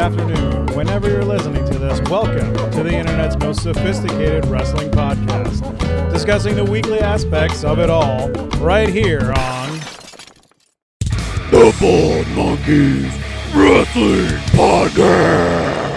afternoon, whenever you're listening to this, welcome to the internet's most sophisticated wrestling podcast, discussing the weekly aspects of it all, right here on The Bald Monkeys Wrestling Podcast.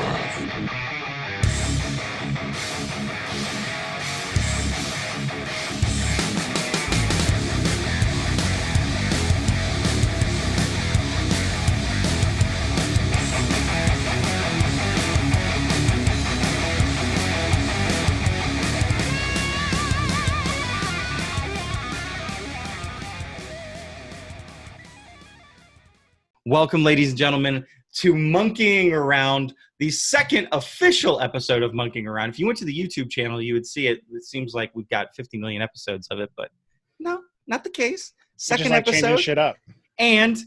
Welcome, ladies and gentlemen, to Monkeying Around, the second official episode of Monkeying Around. If you went to the YouTube channel, you would see it. It seems like we've got 50 million episodes of it, but no, not the case. Second episode. changing shit up. And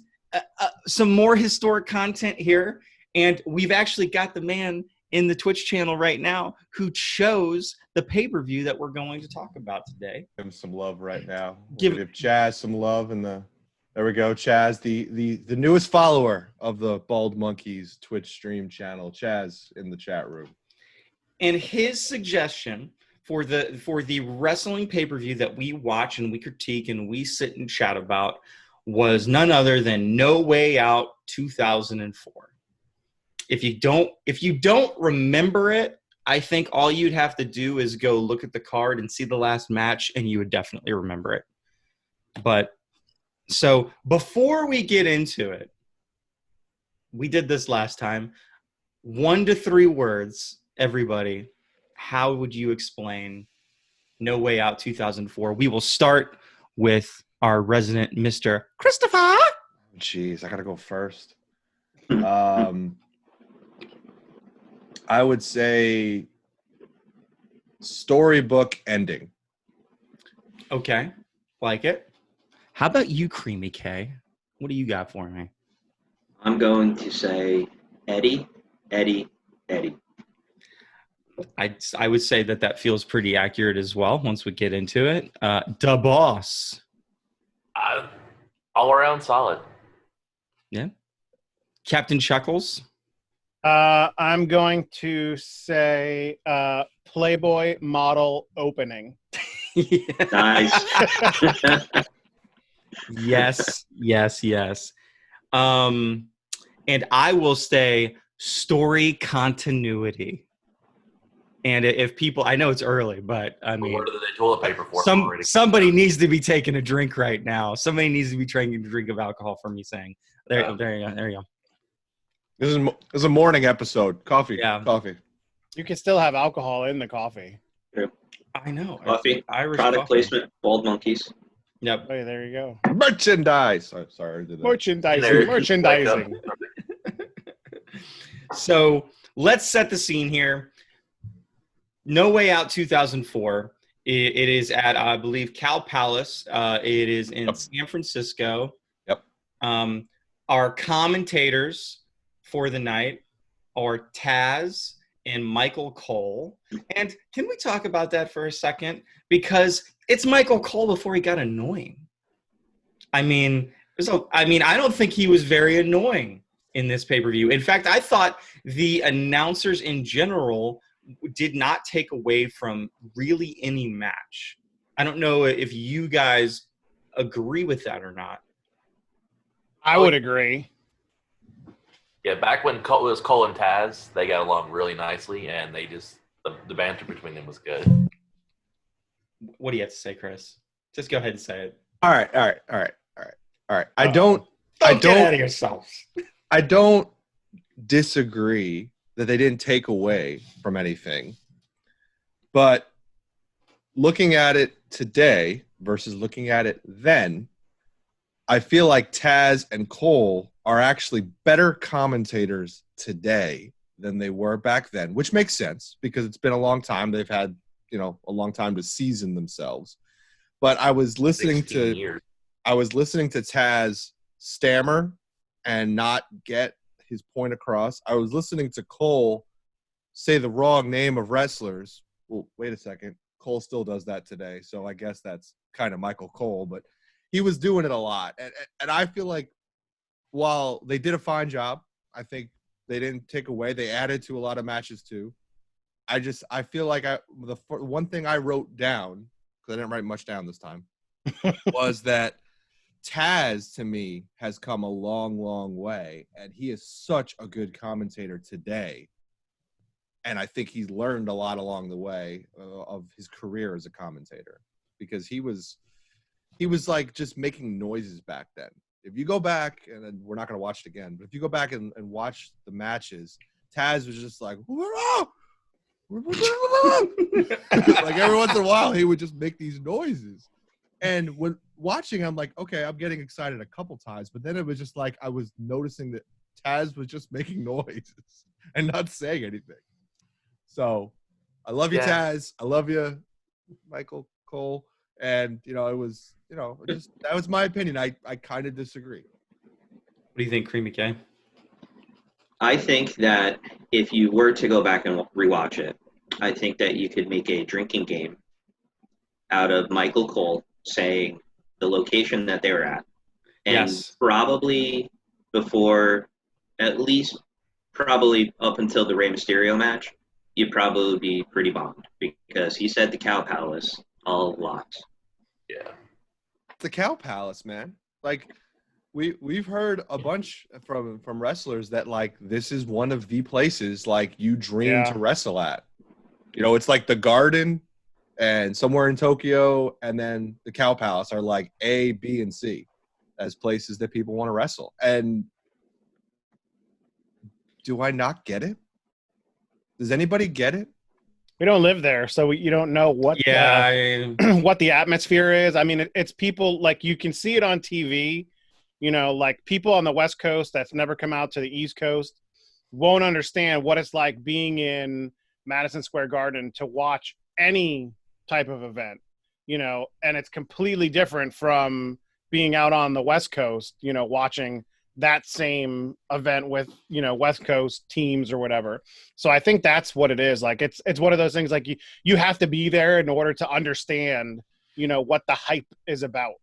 some more historic content here. And we've actually got the man in the Twitch channel right now who chose the pay-per-view that we're going to talk about today. Give him some love right now. Give Chaz some love in the. There we go, Chaz, the newest follower of the Bald Monkeys Twitch stream channel. Chaz in the chat room. And his suggestion for the wrestling pay-per-view that we watch and we critique and we sit and chat about was none other than No Way Out 2004. If you don't remember it, I think all you'd have to do is go look at the card and see the last match, and you would definitely remember it. But so before we get into it, we did this last time. 1 to 3 words, everybody. How would you explain No Way Out 2004? We will start with our resident Mr. Christopher. Jeez, I gotta go first. I would say storybook ending. Okay, like it. How about you, Creamy K? What do you got for me? I'm going to say Eddie. I would say that feels pretty accurate as well once we get into it. Da Boss. All around solid. Yeah. Captain Chuckles. I'm going to say Playboy model opening. Nice. Yes. And I will say story continuity. And if people, I know it's early, but I mean, What are the toilet paper for? somebody needs to be taking a drink right now. Somebody needs to be taking a drink of alcohol for me saying, there you go. This is a morning episode. Coffee. Yeah. Coffee. You can still have alcohol in the coffee. I know. Coffee. Irish Product coffee. placement. Bald Monkeys. Yep. Oh, yeah, there you go. Merchandise. Sorry, I did that. Merchandising. So let's set the scene here. No Way Out 2004. It is at, I believe, Cal Palace. It is in San Francisco. Yep. Our commentators for the night are Taz and Michael Cole. And can we talk about that for a second? Because it's Michael Cole before he got annoying. I mean, I don't think he was very annoying in this pay-per-view. In fact, I thought the announcers in general did not take away from really any match. I don't know if you guys agree with that or not. I would agree. Yeah, back when it was Cole and Taz, they got along really nicely, and they just the banter between them was good. What do you have to say, Chris? Just go ahead and say it. All right. I Don't get ahead of yourselves. I don't disagree that they didn't take away from anything. But looking at it today versus looking at it then, I feel like Taz and Cole are actually better commentators today than they were back then, which makes sense because it's been a long time. They've had, a long time to season themselves. But I was listening to Taz stammer and not get his point across. I was listening to Cole say the wrong name of wrestlers. Well, wait a second. Cole still does that today, so I guess that's kind of Michael Cole, but he was doing it a lot. And I feel like while they did a fine job, I think They didn't take away. They added to a lot of matches too. I feel like the one thing I wrote down, because I didn't write much down this time, was that Taz, to me, has come a long, long way, and he is such a good commentator today. And I think he's learned a lot along the way of his career as a commentator, because he was like just making noises back then. If you go back, and we're not going to watch it again, but if you go back and watch the matches, Taz was just like, like every once in a while, he would just make these noises. And when watching, I'm like, okay, I'm getting excited a couple times, but then it was just like I was noticing that Taz was just making noises and not saying anything. So I love you, Taz. I love you, Michael Cole. And, it was, just that was my opinion. I kind of disagree. What do you think, Creamy K? I think that if you were to go back and rewatch it, I think that you could make a drinking game out of Michael Cole saying the location that they were at. And probably before, at least probably up until the Rey Mysterio match, you'd probably be pretty bombed because he said the Cow Palace a lot. Yeah. The Cow Palace, man. Like, we've heard a bunch from wrestlers that, like, this is one of the places, like, you dream to wrestle at. It's like the Garden and somewhere in Tokyo, and then the Cow Palace are like A, B, and C as places that people want to wrestle. And do I not get it? Does anybody get it? We don't live there, so you don't know what what the atmosphere is. I mean, it's people, like, you can see it on TV. Like, people on the West Coast that's never come out to the East Coast won't understand what it's like being in Madison Square Garden to watch any type of event, and it's completely different from being out on the West Coast, watching that same event with, West Coast teams or whatever. So I think that's what it is. Like, it's one of those things, like, you have to be there in order to understand, what the hype is about.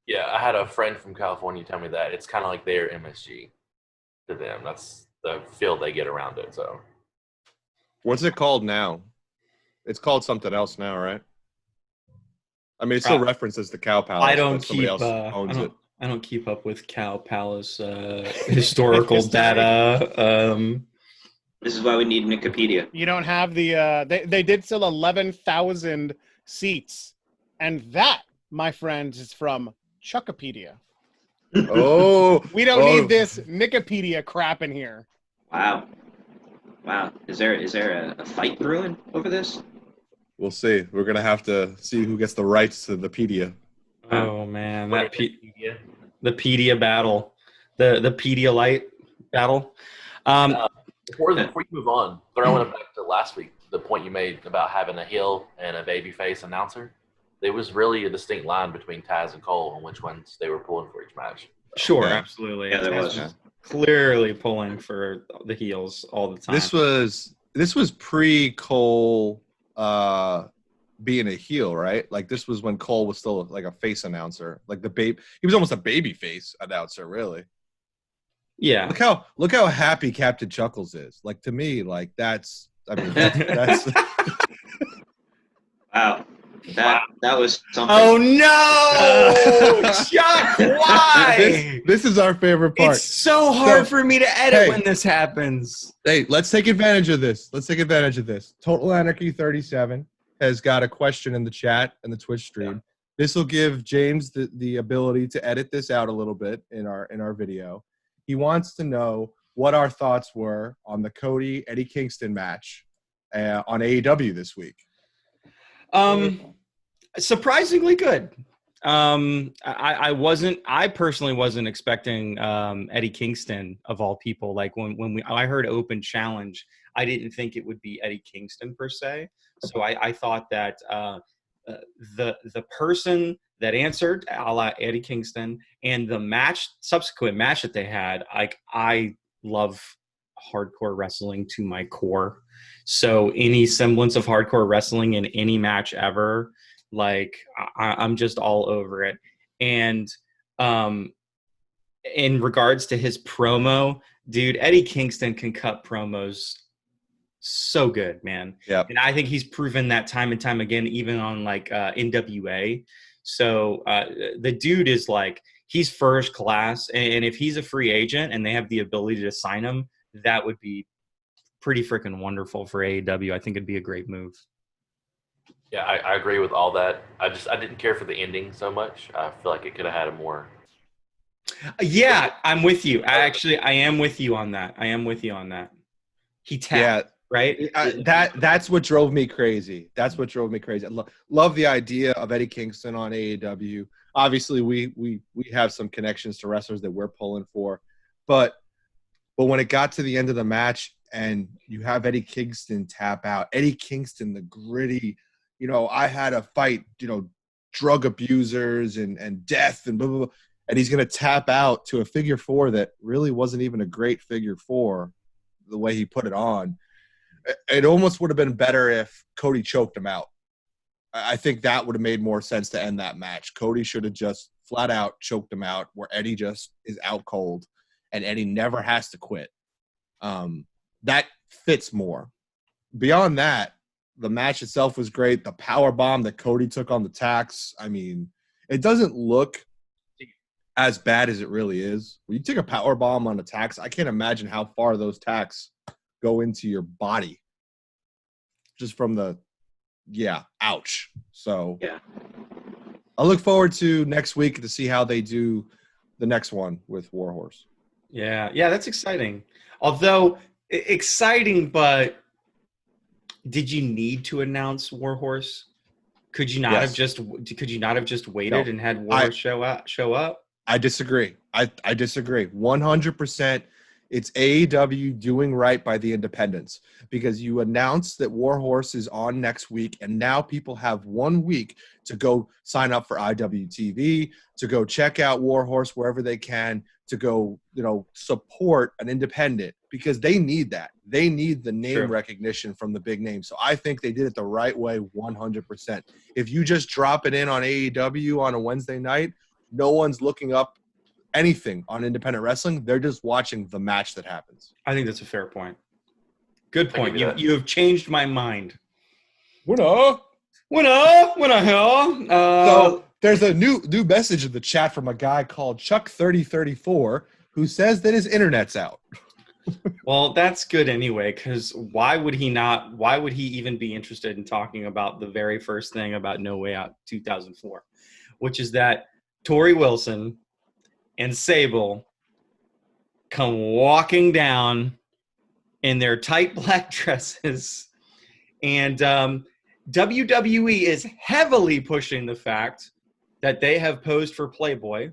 Yeah, I had a friend from California tell me that it's kind of like their MSG to them. That's the feel they get around it. So, what's it called now? It's called something else now, right? I mean, it's still referenced as the Cow Palace. I don't keep up with Cow Palace historical data. This is why we need Wikipedia. You don't have the they did sell 11,000 seats, and that, my friends, is from Chuckopedia. Oh, we don't need this Wikipedia crap in here. Wow. Is there a fight brewing over this? We'll see. We're gonna have to see who gets the rights to the Pedia. Oh man, the Pedia battle, the Pedialyte battle. Before you move on, throwing it back to last week, the point you made about having a heel and a babyface announcer, there was really a distinct line between Taz and Cole on which ones they were pulling for each match. Sure, absolutely. Yeah, there was. Clearly pulling for the heels all the time. This was pre-Cole being a heel, right? Like, this was when Cole was still like a face announcer, like he was almost a baby face announcer, really. Yeah. Look how happy Captain Chuckles is. Like, to me, like, that's Wow. That was something. Oh no, Chuck! Why? This is our favorite part. It's so hard for me to edit when this happens. Hey, let's take advantage of this. Total Anarchy 37 has got a question in the chat and the Twitch stream. Yeah. This will give James the ability to edit this out a little bit in our video. He wants to know what our thoughts were on the Cody Eddie Kingston match on AEW this week. Surprisingly good. I personally wasn't expecting Eddie Kingston, of all people. Like, when I heard open challenge, I didn't think it would be Eddie Kingston per se. So I thought that the person that answered, a la Eddie Kingston, and the subsequent match that they had, I love hardcore wrestling to my core. So any semblance of hardcore wrestling in any match ever, like, I'm just all over it. And in regards to his promo, Dude, Eddie Kingston can cut promos so good, man. Yeah. And I think he's proven that time and time again, even on like NWA. So the dude is like, he's first class. And if he's a free agent and they have the ability to sign him, that would be pretty freaking wonderful for AEW. I think it'd be a great move. Yeah, I agree with all that. I didn't care for the ending so much. I feel like it could have had a more. Yeah, I'm with you. I am with you on that. He tapped, right? That's what drove me crazy. I love the idea of Eddie Kingston on AEW. Obviously, we have some connections to wrestlers that we're pulling for, but when it got to the end of the match and you have Eddie Kingston tap out, Eddie Kingston, the gritty, I had a fight, drug abusers and death and blah, blah, blah. And he's going to tap out to a figure four that really wasn't even a great figure four the way he put it on. It almost would have been better if Cody choked him out. I think that would have made more sense to end that match. Cody should have just flat out choked him out where Eddie just is out cold and Eddie never has to quit. That fits more. Beyond that, the match itself was great. The power bomb that Cody took on the tacks, I mean, it doesn't look as bad as it really is. When you take a power bomb on a tax, I can't imagine how far those tacks go into your body. Just from ouch. So yeah, I look forward to next week to see how they do the next one with Warhorse. Yeah, that's exciting. Although exciting, but did you need to announce Warhorse? Could you not have just waited and had Warhorse show up? I disagree. I disagree. 100%. It's AEW doing right by the independents because you announced that Warhorse is on next week, and now people have 1 week to go sign up for IWTV, to go check out Warhorse wherever they can, to go, support an independent because they need that. They need the name recognition from the big name. So I think they did it the right way 100%. If you just drop it in on AEW on a Wednesday night, no one's looking up anything on independent wrestling. They're just watching the match that happens. I think that's a fair point. Good point. You have changed my mind. So there's a new message in the chat from a guy called Chuck3034 who says that his internet's out. Well, that's good anyway, because why would he even be interested in talking about the very first thing about No Way Out 2004, which is that Tori Wilson and Sable come walking down in their tight black dresses, and WWE is heavily pushing the fact that they have posed for Playboy,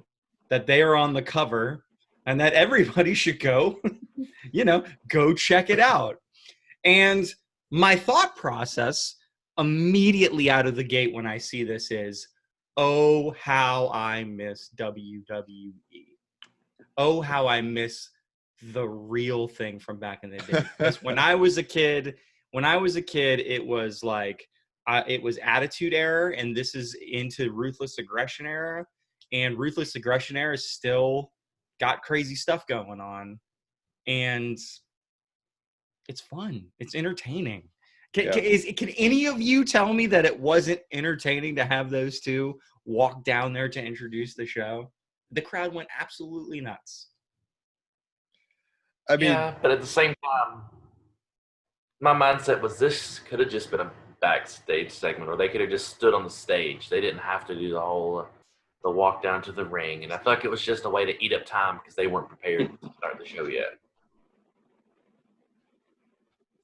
that they are on the cover, and that everybody should go, go check it out. And my thought process immediately out of the gate when I see this is, oh, how I miss WWE. Oh, how I miss the real thing from back in the day. Because when I was a kid, it was like, it was Attitude Era, and this is into Ruthless Aggression Era. And Ruthless Aggression Era is still got crazy stuff going on. And it's fun. It's entertaining. Can any of you tell me that it wasn't entertaining to have those two walk down there to introduce the show? The crowd went absolutely nuts. I mean, yeah, but at the same time, my mindset was this could have just been a backstage segment, or they could have just stood on the stage. They didn't have to do the walk down to the ring, and I feel like it was just a way to eat up time because they weren't prepared to start the show yet.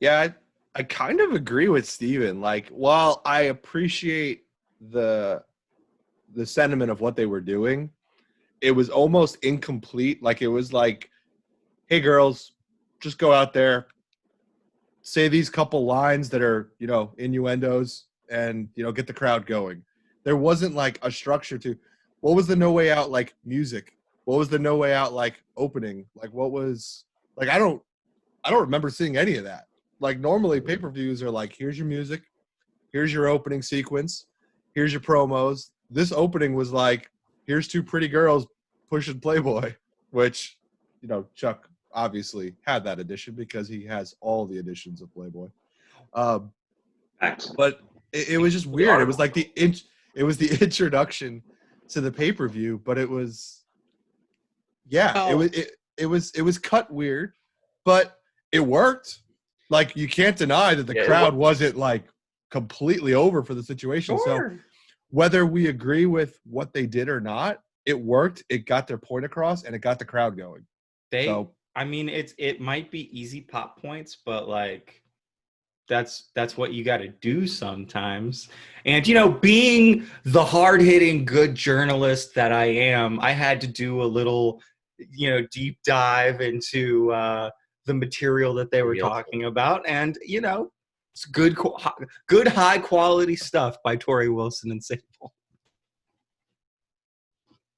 Yeah, I kind of agree with Steven. Like, while I appreciate the sentiment of what they were doing, it was almost incomplete. Like, it was like, hey, girls, just go out there, say these couple lines that are, innuendos, and, get the crowd going. There wasn't, like, a structure to – what was the No Way Out, like, music? What was the No Way Out, like, opening? Like, what was – like, I don't remember seeing any of that. Like, normally pay-per-views are like, here's your music, here's your opening sequence, here's your promos. This opening was like, here's two pretty girls pushing Playboy, which, Chuck, obviously had that edition because he has all the editions of Playboy. Facts. But it was just weird. It was like the introduction to the pay-per-view, but it was it was cut weird, but it worked. Like, you can't deny that the crowd wasn't like completely over for the situation. Sure. So whether we agree with what they did or not, it worked. It got their point across, and it got the crowd going. I mean, it might be easy pop points, but like that's what you got to do sometimes. And being the hard-hitting good journalist that I am, I had to do a little deep dive into the material that they were talking about, and it's good high quality stuff by Tori Wilson and Sable.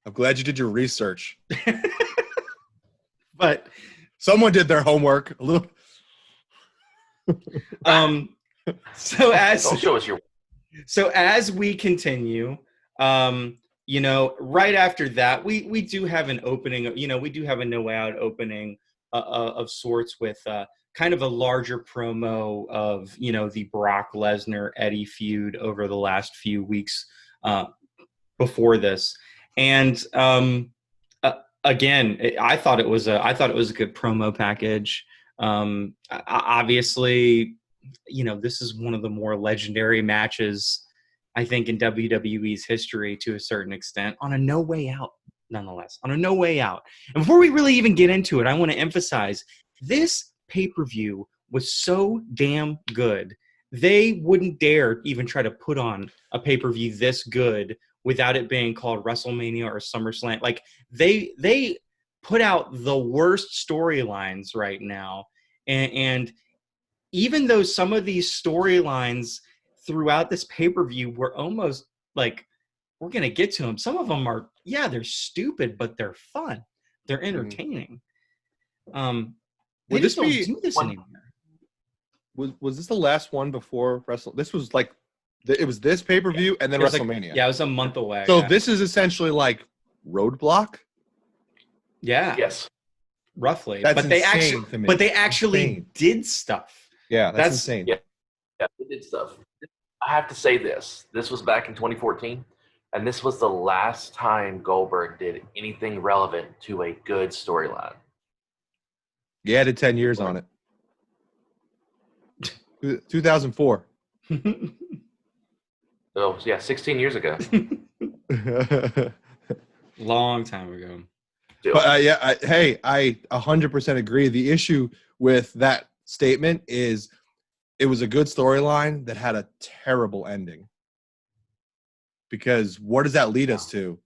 I'm glad you did your research. But someone did their homework a little. So as we continue, right after that, we do have an opening. We do have a No Way Out opening of sorts with kind of a larger promo of the Brock Lesnar Eddie feud over the last few weeks before this, and again, I thought it was a good promo package. Obviously, this is one of the more legendary matches, I think, in WWE's history to a certain extent, on a No Way Out, nonetheless, on a No Way Out. And before we really even get into it, I want to emphasize this pay-per-view was so damn good. They wouldn't dare even try to put on a pay-per-view this good without it being called WrestleMania or SummerSlam. Like, they put out the worst storylines right now. And even though some of these storylines throughout this pay-per-view were almost like, we're going to get to them. Some of them are, they're stupid, but they're fun. They're entertaining. They just don't do this anymore. Was this the last one before Wrestle? This was like, it was this pay-per-view and then WrestleMania. It was a month away. So this is essentially like Roadblock? Yeah. Yes. Roughly. That's but they actually did stuff. Yeah, that's insane. Yeah, they did stuff. I have to say this. This was back in 2014, and this was the last time Goldberg did anything relevant to a good storyline. He added 10 years on it. 2004. Oh, yeah, 16 years ago. Long time ago. But I 100% agree. The issue with that statement is it was a good storyline that had a terrible ending. Because what does that lead us to?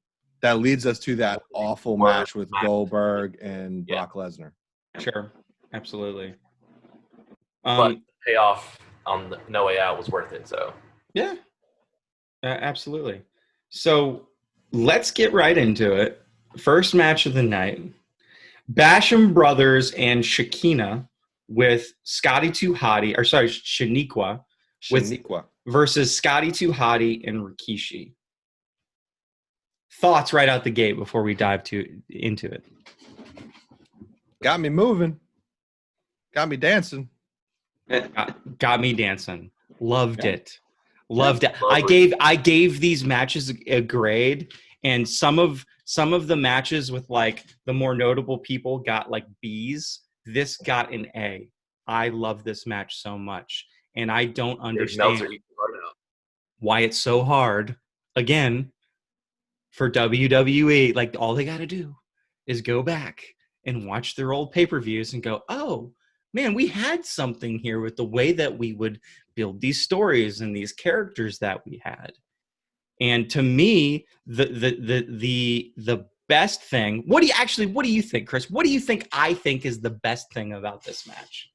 That leads us to that awful match with Goldberg and Brock Lesnar. Sure, absolutely. But the payoff on the No Way Out was worth it. So yeah, absolutely. So let's get right into it. First match of the night: Basham Brothers and Shaniqua with Scotty 2 Hotty, or sorry, Shaniqua versus Scotty 2 Hotty and Rikishi. Thoughts right out the gate before we dive into it. Got me moving. Got me dancing. Got me dancing. Loved it. Loved it. I gave these matches a grade, and some of the matches with like the more notable people got like B's. This got an A. I love this match so much, and I don't understand why it's so hard. Again, for WWE, like, all they got to do is go back and watch their old pay-per-views and go, oh, man, we had something here with the way that we would build these stories and these characters that we had. And to me, the best thing, what do you think, Chris? What do you think I think is the best thing about this match?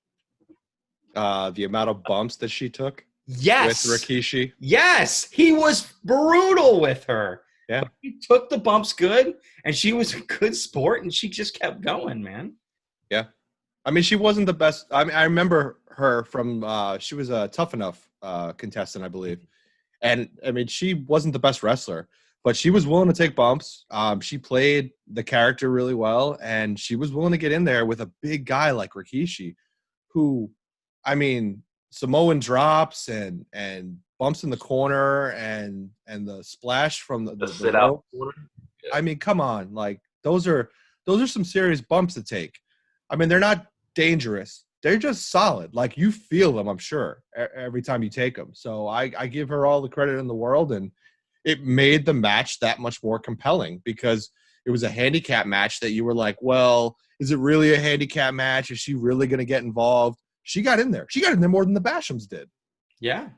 The amount of bumps that she took. Yes. With Rikishi. Yes. He was brutal with her. Yeah. But he took the bumps good, and she was a good sport, and she just kept going, man. Yeah. I mean, she wasn't the best. I mean, I remember her from, she was a Tough Enough contestant, I believe. And, I mean, she wasn't the best wrestler. but she was willing to take bumps. She played the character really well, and she was willing to get in there with a big guy like Rikishi, who, I mean, Samoan drops and bumps in the corner and the splash from the sit out. I mean, come on, like those are some serious bumps to take. I mean, they're not dangerous. They're just solid. Like, you feel them, I'm sure, every time you take them. So I give her all the credit in the world, and it made the match that much more compelling because it was a handicap match that you were like, well, is it really a handicap match? Is she really going to get involved? She got in there. She got in there more than the Bashams did. Yeah.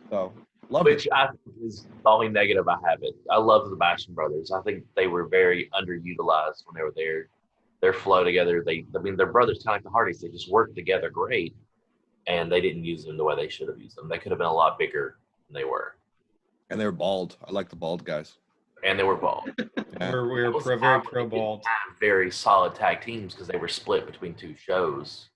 So, love Which it. I think is the only negative I have it. I love the Basham brothers. I think they were very underutilized when they were there. Their flow together, they're brothers kind of like the Hardys. They just worked together great, and they didn't use them the way they should have used them. They could have been a lot bigger than they were. And they were bald. I like the bald guys. And they were bald. Yeah. We're very pro bald. Have very solid tag teams because they were split between two shows,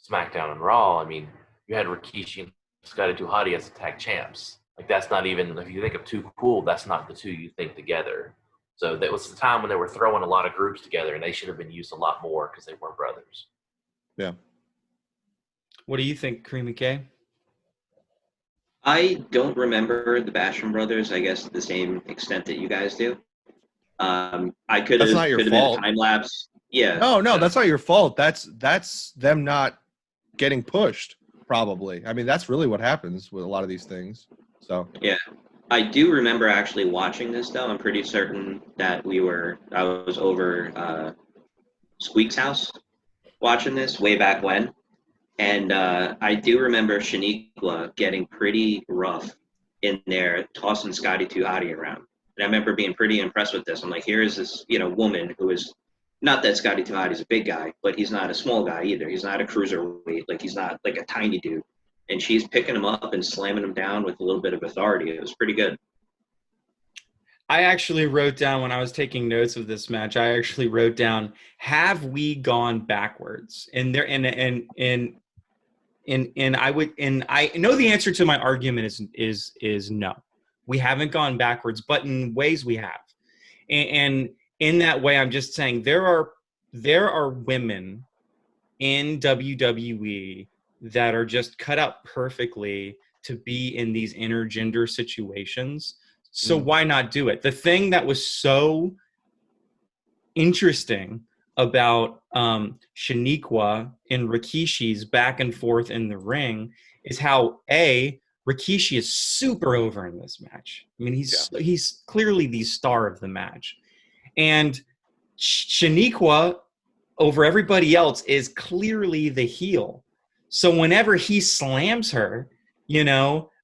SmackDown and Raw. I mean, you had Rikishi and Scotty Hotty as tag champs. Like, that's not even, if you think of Too Cool, that's not the two you think together. So that was the time when they were throwing a lot of groups together, and they should have been used a lot more because they weren't brothers. Yeah. What do you think, Creamy K? I don't remember the Basham brothers, I guess, to the same extent that you guys do. I could have been a time lapse. Yeah. No, that's not your fault. That's them not getting pushed, probably. I mean, that's really what happens with a lot of these things. So yeah. I do remember actually watching this, though. I'm pretty certain that I was over Squeak's house watching this way back when. And I do remember Shaniqua getting pretty rough in there, tossing Scotty Hotty around. And I remember being pretty impressed with this. I'm like, here is this, woman who is, not that Scotty Hotty's a big guy, but he's not a small guy either. He's not a cruiserweight. Like, he's not like a tiny dude. And she's picking him up and slamming him down with a little bit of authority. It was pretty good. I actually wrote down, when I was taking notes of this match, I actually wrote down, have we gone backwards? And I know the answer to my argument is no. We haven't gone backwards, but in ways we have. And in that way, I'm just saying there are women in WWE that are just cut out perfectly to be in these intergender situations. So why not do it? The thing that was so interesting about Shaniqua and Rikishi's back and forth in the ring is how Rikishi is super over in this match. I mean, he's clearly the star of the match, and Shaniqua over everybody else is clearly the heel. So whenever he slams her,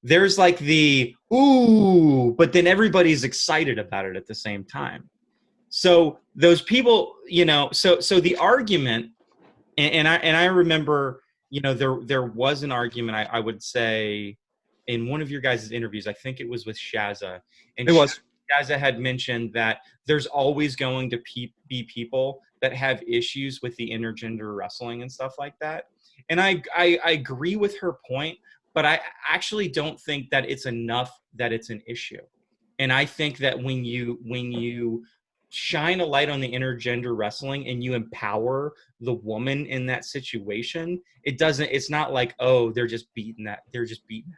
there's like the ooh, but then everybody's excited about it at the same time. So those people, so the argument, and I remember, there was an argument, I would say, in one of your guys' interviews, I think it was with Shazza, and Shazza had mentioned that there's always going to be people that have issues with the intergender wrestling and stuff like that. And I agree with her point, but I actually don't think that it's enough that it's an issue. And I think that when you shine a light on the intergender wrestling and you empower the woman in that situation, it's not like, oh, they're just beating the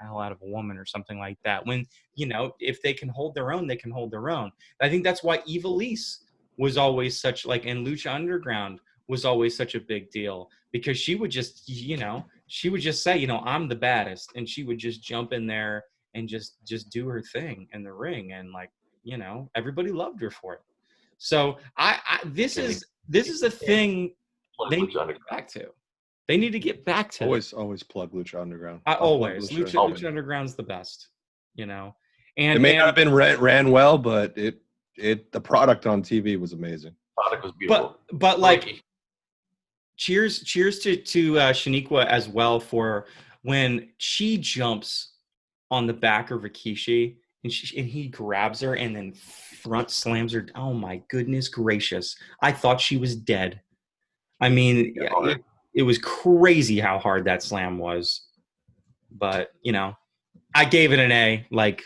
hell out of a woman or something like that. When, if they can hold their own, they can hold their own. I think that's why Ivelisse was always such, like, in Lucha Underground was always such a big deal, because she would just, say, I'm the baddest, and she would just jump in there and just do her thing in the ring, and, like, everybody loved her for it. So this is a thing they need to get back to. They need to get back to. Always plug Lucha Underground. Lucha Underground's the best, And it may not have been ran well, but the product on TV was amazing. Product was beautiful. But like, cheers to Shaniqua as well for when she jumps on the back of Rikishi and he grabs her and then front slams her. Oh my goodness gracious! I thought she was dead. I mean, it was crazy how hard that slam was. But I gave it an A. Like,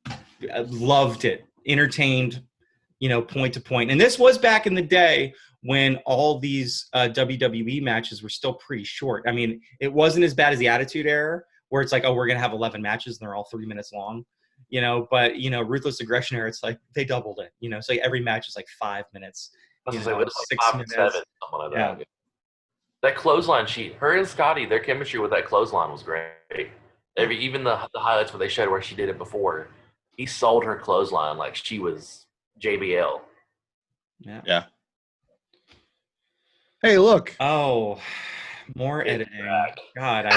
I loved it. entertained, point to point. And this was back in the day when all these WWE matches were still pretty short. I mean, it wasn't as bad as the Attitude Era, where it's like, oh, we're going to have 11 matches and they're all 3 minutes long, but, Ruthless Aggression Era, it's like they doubled it, so every match is like 5 minutes. I was like 6 5 minutes. and 7, something like that. That clothesline sheet, her and Scotty, their chemistry with that clothesline was great. Even the highlights where they showed where she did it before, he sold her clothesline like she was JBL. Yeah. Hey, look. Oh, more editing. God,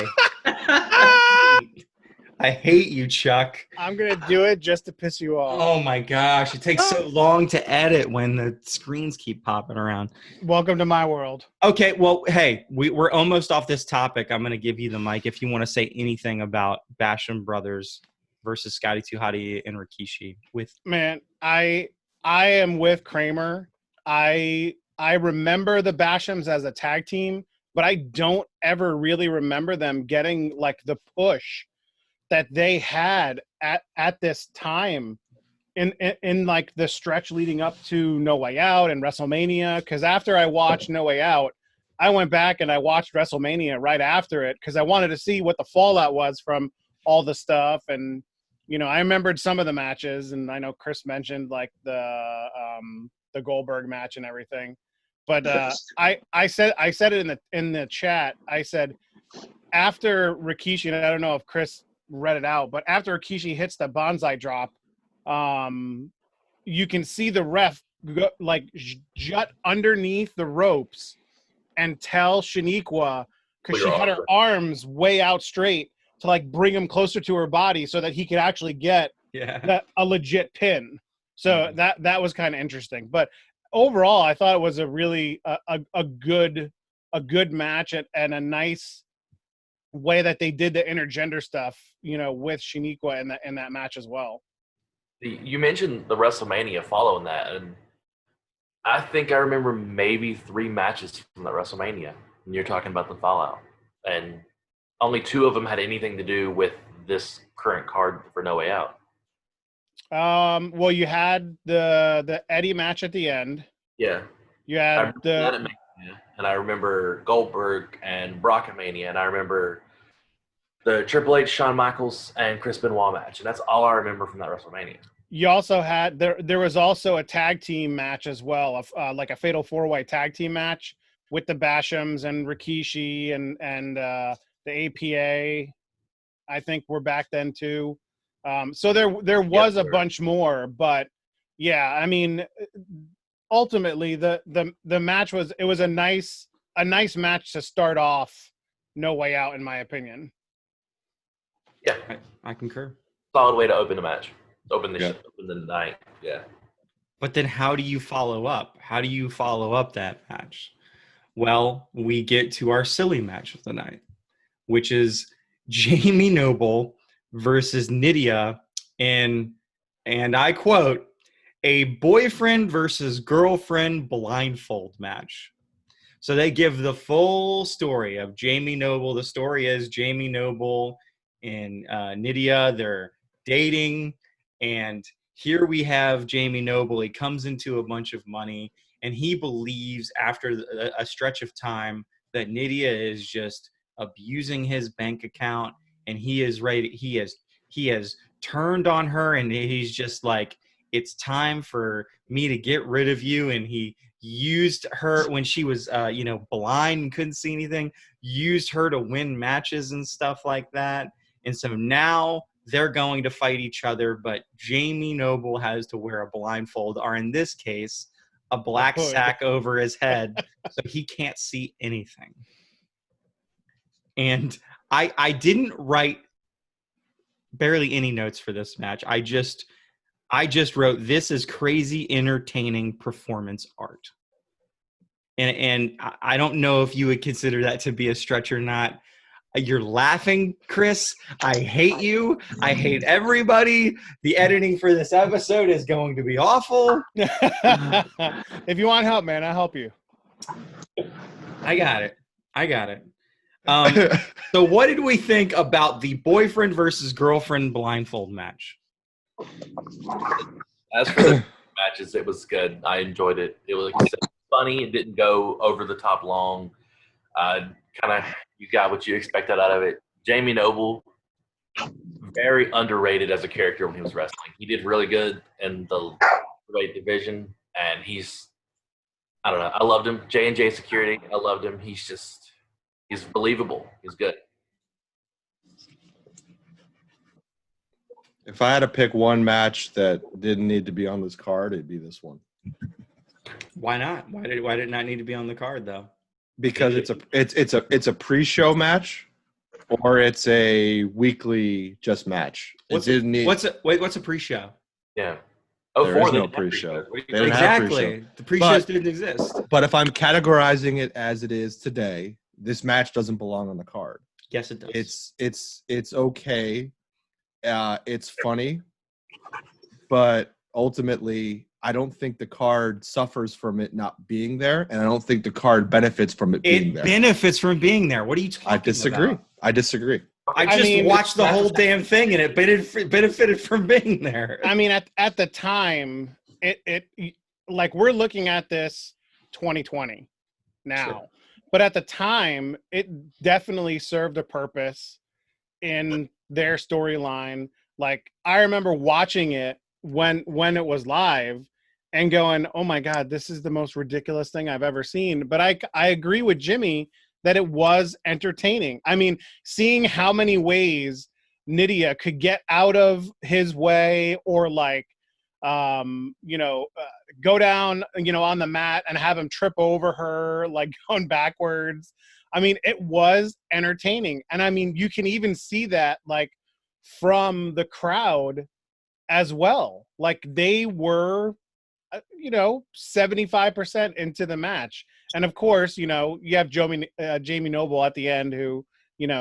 I hate you, Chuck. I'm gonna do it just to piss you off. Oh my gosh, it takes so long to edit when the screens keep popping around. Welcome to my world. Okay, well, hey, we're almost off this topic. I'm gonna give you the mic if you want to say anything about Basham Brothers versus Scotty 2 Hotty and Rikishi. Man, I am with Kramer. I remember the Bashams as a tag team, but I don't ever really remember them getting like the push that they had at this time in like the stretch leading up to No Way Out and WrestleMania. Because after I watched No Way Out, I went back and I watched WrestleMania right after it because I wanted to see what the fallout was from all the stuff. And I remembered some of the matches, and I know Chris mentioned like the Goldberg match and everything. But I said it in the chat. I said after Rikishi, and I don't know if Chris read it out, but after Rikishi hits the bonsai drop, you can see the ref jut underneath the ropes and tell Shaniqua, because she had her arms way out straight, to like bring him closer to her body so that he could actually get a legit pin. So that was kind of interesting. But overall, I thought it was a really a good match and a nice way that they did the intergender stuff, with Shaniqua in that match as well. You mentioned the WrestleMania following that, and I think I remember maybe 3 matches from that WrestleMania when you're talking about the fallout, and only 2 of them had anything to do with this current card for No Way Out. Well, you had the Eddie match at the end. Yeah. You had and I remember Goldberg and Brock at Mania, and I remember the Triple H, Shawn Michaels, and Chris Benoit match, and that's all I remember from that WrestleMania. You also had there was also a tag team match as well, like a Fatal 4-Way tag team match with the Bashams and Rikishi and the APA. I think were back then too. So there was a bunch more, but yeah, I mean, ultimately the match was a nice match to start off No Way Out, in my opinion. Yeah, I concur. Solid way to open the match. Open the night. Yeah. But then how do you follow up? How do you follow up that match? Well, we get to our silly match of the night, which is Jamie Noble versus Nidia in, and I quote, a boyfriend versus girlfriend blindfold match. So they give the full story of Jamie Noble. The story is Jamie Noble and Nidia, they're dating. And here we have Jamie Noble. He comes into a bunch of money, and he believes after a stretch of time that Nidia is just abusing his bank account, and he is ready. He has turned on her, and he's just like, it's time for me to get rid of you. And he used her when she was, blind and couldn't see anything, used her to win matches and stuff like that. And so now they're going to fight each other, but Jamie Noble has to wear a blindfold, or in this case, a black sack over his head so he can't see anything. And I didn't write barely any notes for this match. I just wrote, this is crazy entertaining performance art. And I don't know if you would consider that to be a stretch or not. You're laughing, Chris. I hate you. I hate everybody. The editing for this episode is going to be awful. If you want help, man, I'll help you. I got it. So what did we think about the boyfriend versus girlfriend blindfold match? As for the matches, it was good. I enjoyed it. It was, like I said, funny. It didn't go over the top long. Kind of, you got what you expected out of it. Jamie Noble, very underrated as a character when he was wrestling. He did really good in the weight division, and I don't know. I loved him. J&J Security, I loved him. He's believable. He's good. If I had to pick one match that didn't need to be on this card, it'd be this one. Why not? Why did it not need to be on the card though? Because it's a pre-show match, or it's a weekly just match. What's a pre-show? Yeah. There is no pre-show. They didn't have Exactly. pre-show. The pre-shows didn't exist. But if I'm categorizing it as it is today, this match doesn't belong on the card. Yes, it does. It's okay. It's funny, but ultimately, I don't think the card suffers from it not being there, and I don't think the card benefits from it being there. It benefits from being there. What are you talking about? I disagree. I mean, watched the whole damn thing, and it benefited from being there. I mean, at the time, it like we're looking at this 2020 now, sure. But at the time, it definitely served a purpose in their storyline. Like I remember watching it when it was live and going, oh my God, this is the most ridiculous thing I've ever seen. But I agree with Jimmy that it was entertaining. I mean, seeing how many ways Nidia could get out of his way or like, go down, on the mat and have him trip over her, like going backwards. I mean, it was entertaining. And I mean, you can even see that like from the crowd as well. Like they were, 75% into the match. And of course, you have Jamie Noble at the end who,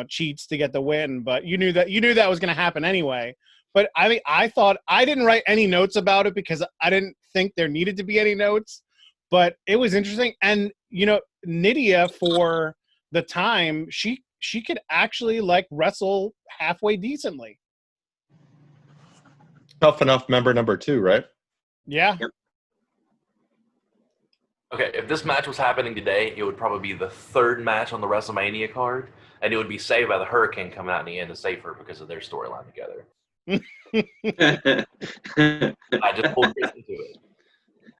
cheats to get the win, but you knew that was going to happen anyway. But I mean, I thought I didn't write any notes about it because I didn't think there needed to be any notes, but it was interesting. And, Nidia for the time, she could actually like wrestle halfway decently. Tough enough member number 2, right? Yeah. Yep. Okay, if this match was happening today, it would probably be the third match on the WrestleMania card, and it would be saved by the Hurricane coming out in the end to save her because of their storyline together. I just pulled Chris into it.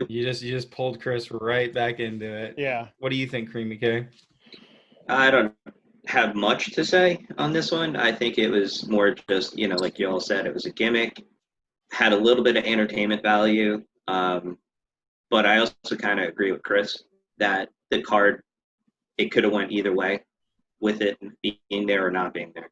You just pulled Chris right back into it. Yeah. What do you think, Creamy K? I don't have much to say on this one. I think it was more just, like you all said, it was a gimmick, had a little bit of entertainment value. But I also kind of agree with Chris that the card, it could have went either way with it being there or not being there.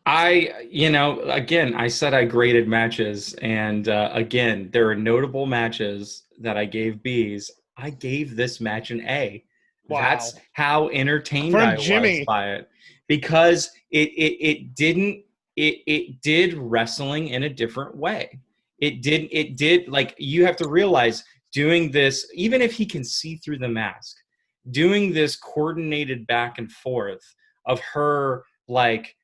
Again, I said I graded matches, and again, there are notable matches that I gave B's. I gave this match an A. Wow. That's how entertained I was by it, because it did wrestling in a different way. It did like, you have to realize doing this, even if he can see through the mask, doing this coordinated back and forth of her, like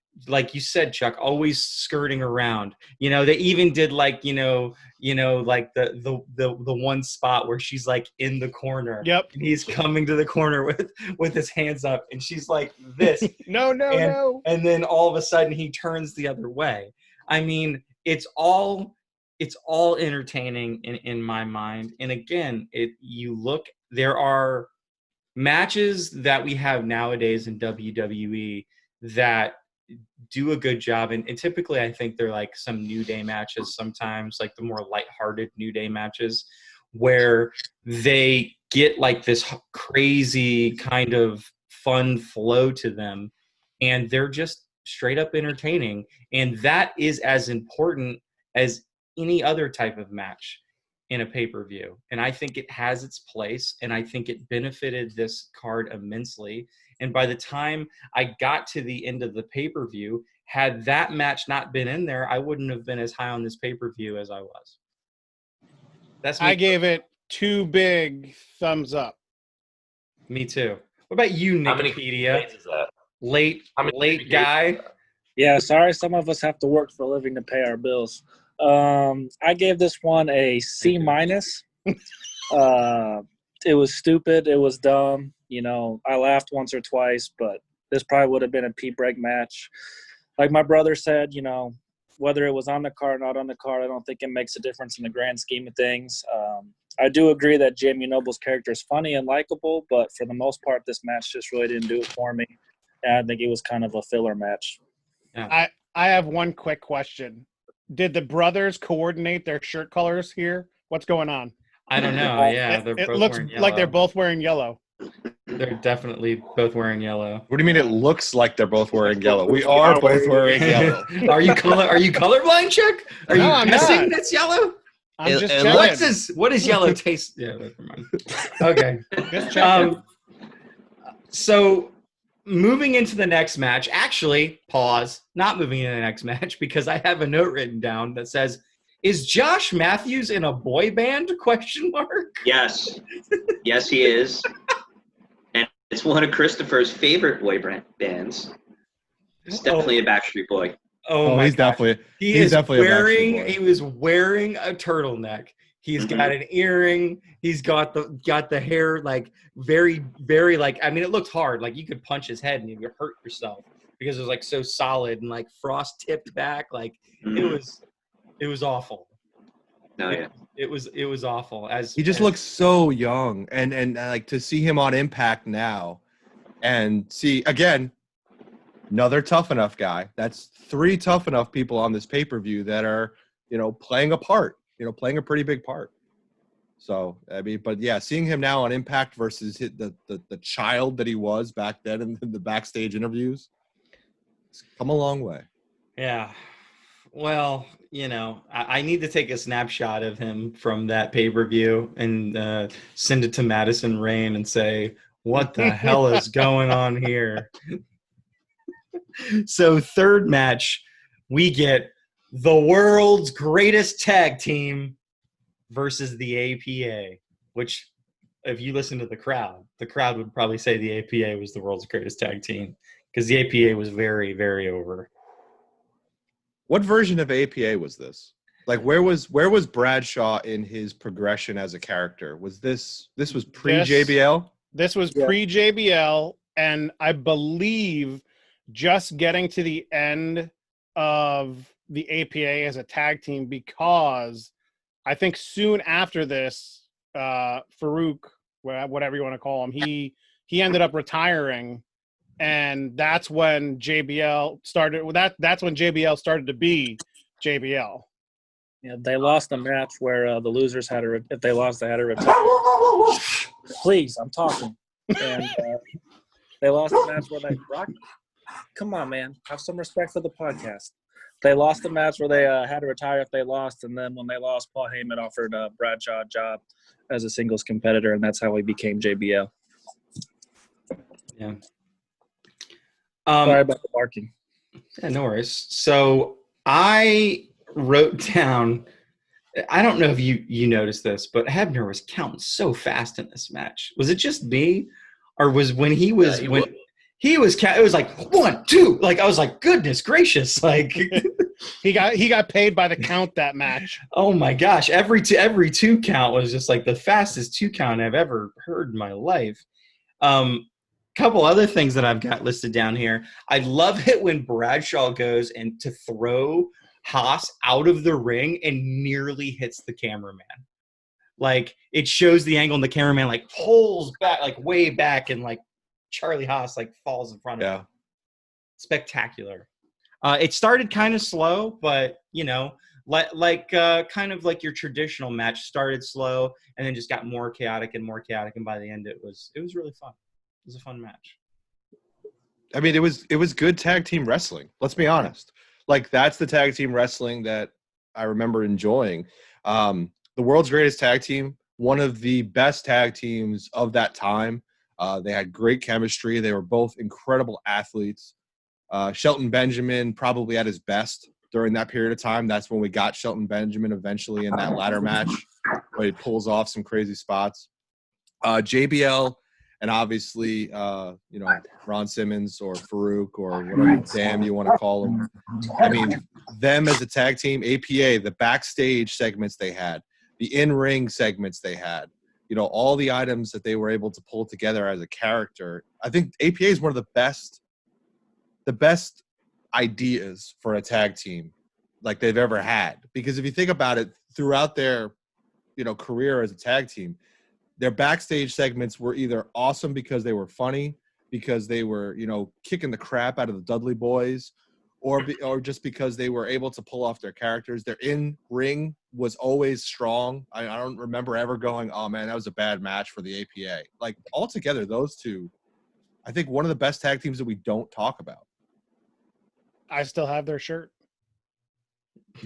you said, Chuck, always skirting around. They even did like, like the one spot where she's like in the corner. Yep. And he's coming to the corner with his hands up, and she's like this. No. And then all of a sudden he turns the other way. I mean, it's all entertaining in my mind. And again, there are matches that we have nowadays in WWE that do a good job. And typically I think they're like some New Day matches sometimes, like the more lighthearted New Day matches, where they get like this crazy kind of fun flow to them, and they're just straight up entertaining. And that is as important as any other type of match in a pay-per-view. And I think it has its place, and I think it benefited this card immensely. And by the time I got to the end of the pay-per-view, had that match not been in there, I wouldn't have been as high on this pay-per-view as I was. I gave it 2 big thumbs up. Me too. What about you, Nikipedia? Late guy? Yeah, sorry, some of us have to work for a living to pay our bills. I gave this one a C minus. It was stupid. It was dumb. You know, I laughed once or twice, but this probably would have been a pee break match. Like my brother said, you know, whether it was on the card or not on the card, I don't think it makes a difference in the grand scheme of things. I do agree that Jamie Noble's character is funny and likable, but for the most part, this match just really didn't do it for me. And I think it was kind of a filler match. Yeah. I have one quick question. Did the brothers coordinate their shirt colors here? What's going on? I don't know. Yeah, it looks like they're both wearing yellow. They're definitely both wearing yellow. What do you mean? It looks like they're both wearing yellow. We are both wearing yellow. Are you colorblind, Chuck? Are you I'm guessing not. that's yellow? I'm just it checking. What does yellow taste? Yeah, never mind. Okay. Just checking. So moving into the next match, actually, pause. Not moving into the next match because I have a note written down that says, "Is Josh Matthews in a boy band?" ? Yes. Yes, he is. And it's one of Christopher's favorite boy bands. It's definitely a Backstreet Boy. Oh my he's gosh. definitely He was was wearing a turtleneck. He's got an earring. He's got the hair like very, very like, I mean, it looked hard. Like you could punch his head and you could hurt yourself because it was like so solid and like frost tipped back. Like it was awful. Oh yeah. It was awful. He just looks so young, and like to see him on Impact now, and see again another tough enough guy. That's 3 tough enough people on this pay-per-view that are, you know, playing a part, you know, playing a pretty big part. So I mean, but yeah, seeing him now on Impact versus the child that he was back then in the backstage interviews, it's come a long way. Yeah. Well, you know, I need to take a snapshot of him from that pay-per-view and send it to Madison Rain and say, what the hell is going on here? So third match, we get the world's greatest tag team versus the APA, which if you listen to the crowd would probably say the APA was the world's greatest tag team because the APA was very, very over. What version of APA was this? Like, where was Bradshaw in his progression as a character? Was this was pre-JBL? This was pre-JBL, and I believe just getting to the end of the APA as a tag team because I think soon after this, Farouk, whatever you want to call him, he ended up retiring. And that's when JBL started. That's when JBL started to be JBL. Yeah, they lost a match where the losers had to. If they lost, they had to retire. Please, I'm talking. And they lost a match where they. Rock, come on, man, have some respect for the podcast. They lost a match where they had to retire if they lost, and then when they lost, Paul Heyman offered Bradshaw a job as a singles competitor, and that's how he became JBL. Yeah. Sorry about the barking. Yeah, no worries. So I wrote down, I don't know if you noticed this, but Hebner was counting so fast in this match. Was it just me? Or was when he was, it was like 1, 2, like I was like, goodness gracious. Like he got paid by the count that match. Oh my gosh. Every 2 count was just like the fastest 2 count I've ever heard in my life. Couple other things that I've got listed down here. I love it when Bradshaw goes and to throw Haas out of the ring and nearly hits the cameraman. Like it shows the angle and the cameraman like pulls back, like way back, and like Charlie Haas like falls in front of him. Spectacular. It started kind of slow, but you know, kind of like your traditional match started slow and then just got more chaotic, and by the end it was really fun. It was a fun match. I mean, it was good tag team wrestling. Let's be honest. Like that's the tag team wrestling that I remember enjoying. The world's greatest tag team, one of the best tag teams of that time. They had great chemistry. They were both incredible athletes. Shelton Benjamin probably at his best during that period of time. That's when we got Shelton Benjamin eventually in that ladder match where he pulls off some crazy spots. JBL and obviously, Ron Simmons or Farouk or whatever damn you want to call them. I mean, them as a tag team, APA, the backstage segments they had, the in-ring segments they had, all the items that they were able to pull together as a character. I think APA is one of the best ideas for a tag team like they've ever had. Because if you think about it, throughout their, career as a tag team, their backstage segments were either awesome because they were funny, because they were, kicking the crap out of the Dudley Boys, or just because they were able to pull off their characters. Their in-ring was always strong. I don't remember ever going, oh, man, that was a bad match for the APA. Like, altogether, those two, I think one of the best tag teams that we don't talk about. I still have their shirt.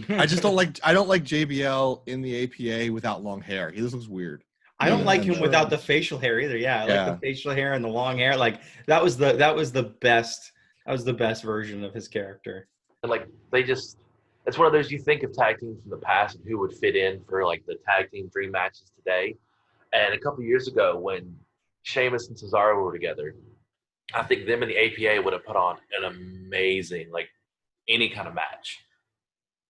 I don't like JBL in the APA without long hair. He just looks weird. I don't like him without the facial hair either. Yeah, I like the facial hair and the long hair. Like that was the best. That was the best version of his character. And it's one of those, you think of tag teams from the past and who would fit in for like the tag team dream matches today. And a couple of years ago when Sheamus and Cesaro were together, I think them and the APA would have put on an amazing, like, any kind of match.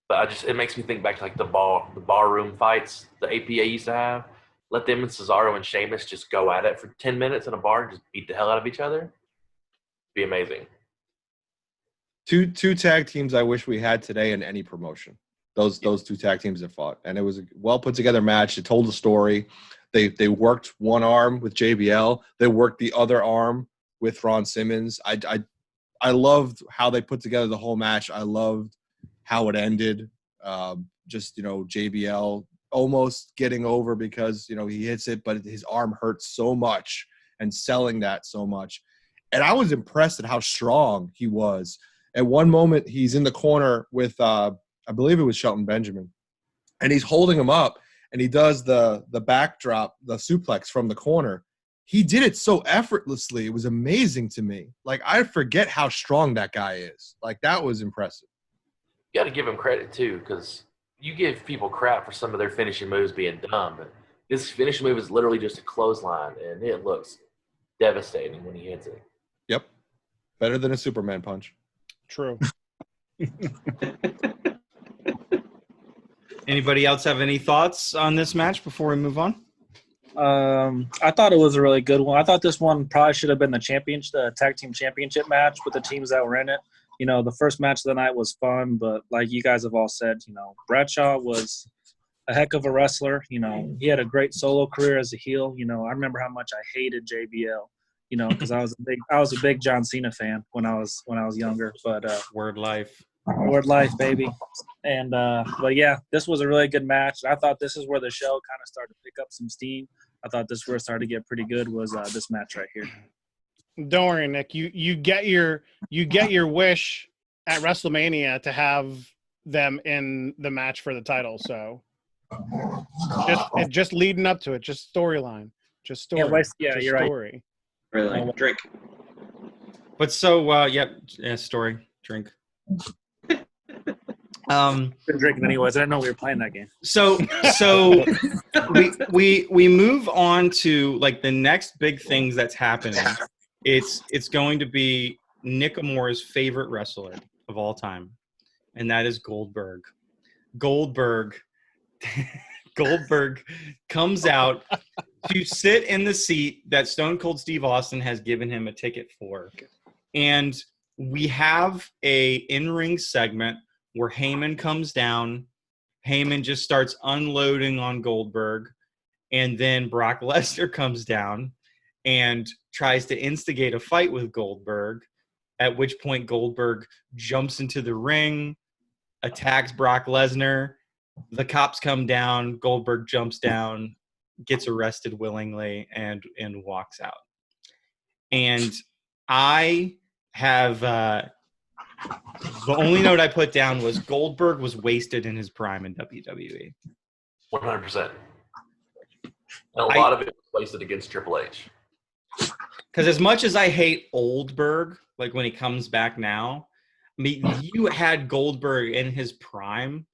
But it makes me think back to like the barroom fights the APA used to have. Let them and Cesaro and Sheamus just go at it for 10 minutes in a bar and just beat the hell out of each other. Be amazing. Two tag teams I wish we had today in any promotion. Those two tag teams that fought. And it was a well put together match. It told a story. They worked one arm with JBL. They worked the other arm with Ron Simmons. I loved how they put together the whole match. I loved how it ended. JBL almost getting over because, he hits it, but his arm hurts so much and selling that so much. And I was impressed at how strong he was. At one moment, he's in the corner with, I believe it was Shelton Benjamin, and he's holding him up, and he does the backdrop, the suplex from the corner. He did it so effortlessly. It was amazing to me. Like, I forget how strong that guy is. Like, that was impressive. You got to give him credit, too, because you give people crap for some of their finishing moves being dumb, but this finishing move is literally just a clothesline, and it looks devastating when he hits it. Yep. Better than a Superman punch. True. Anybody else have any thoughts on this match before we move on? I thought it was a really good one. I thought this one probably should have been the tag team championship match with the teams that were in it. The first match of the night was fun, but like you guys have all said, Bradshaw was a heck of a wrestler. He had a great solo career as a heel. I remember how much I hated JBL, because I was a big John Cena fan when I was younger. But word life, baby. And but yeah, this was a really good match. I thought this is where the show kind of started to pick up some steam. I thought this where it started to get pretty good was this match right here. Don't worry, Nick. You get your wish at WrestleMania to have them in the match for the title. So just leading up to it, just storyline, just story. Yeah, you're story. Right. Really, drink. But so story, drink. Been drinking anyways. I didn't know we were playing that game. So we move on to like the next big things that's happening. It's going to be Nick Amore's favorite wrestler of all time, and that is Goldberg. Goldberg comes out to sit in the seat that Stone Cold Steve Austin has given him a ticket for. And we have a in-ring segment where Heyman comes down. Heyman just starts unloading on Goldberg. And then Brock Lesnar comes down and tries to instigate a fight with Goldberg, at which point Goldberg jumps into the ring, attacks Brock Lesnar. The cops come down. Goldberg jumps down, gets arrested willingly, and walks out. And I have the only note I put down was Goldberg was wasted in his prime in WWE. 100%. And a lot of it was wasted against Triple H. Because as much as I hate Oldberg, like when he comes back now, I mean, you had Goldberg in his prime,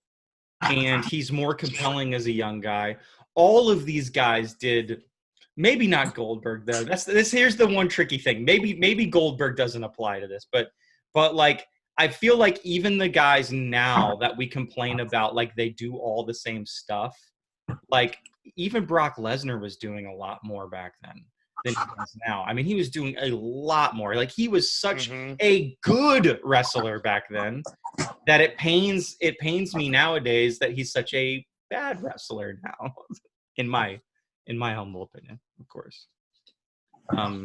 and he's more compelling as a young guy. All of these guys did Maybe not Goldberg though. Here's the one tricky thing. Maybe Goldberg doesn't apply to this, but like I feel like even the guys now that we complain about, like they do all the same stuff. Like even Brock Lesnar was doing a lot more back then than he does now. I mean, he was doing a lot more. Like he was such a good wrestler back then that it pains me nowadays that he's such a bad wrestler now. in my humble opinion, of course.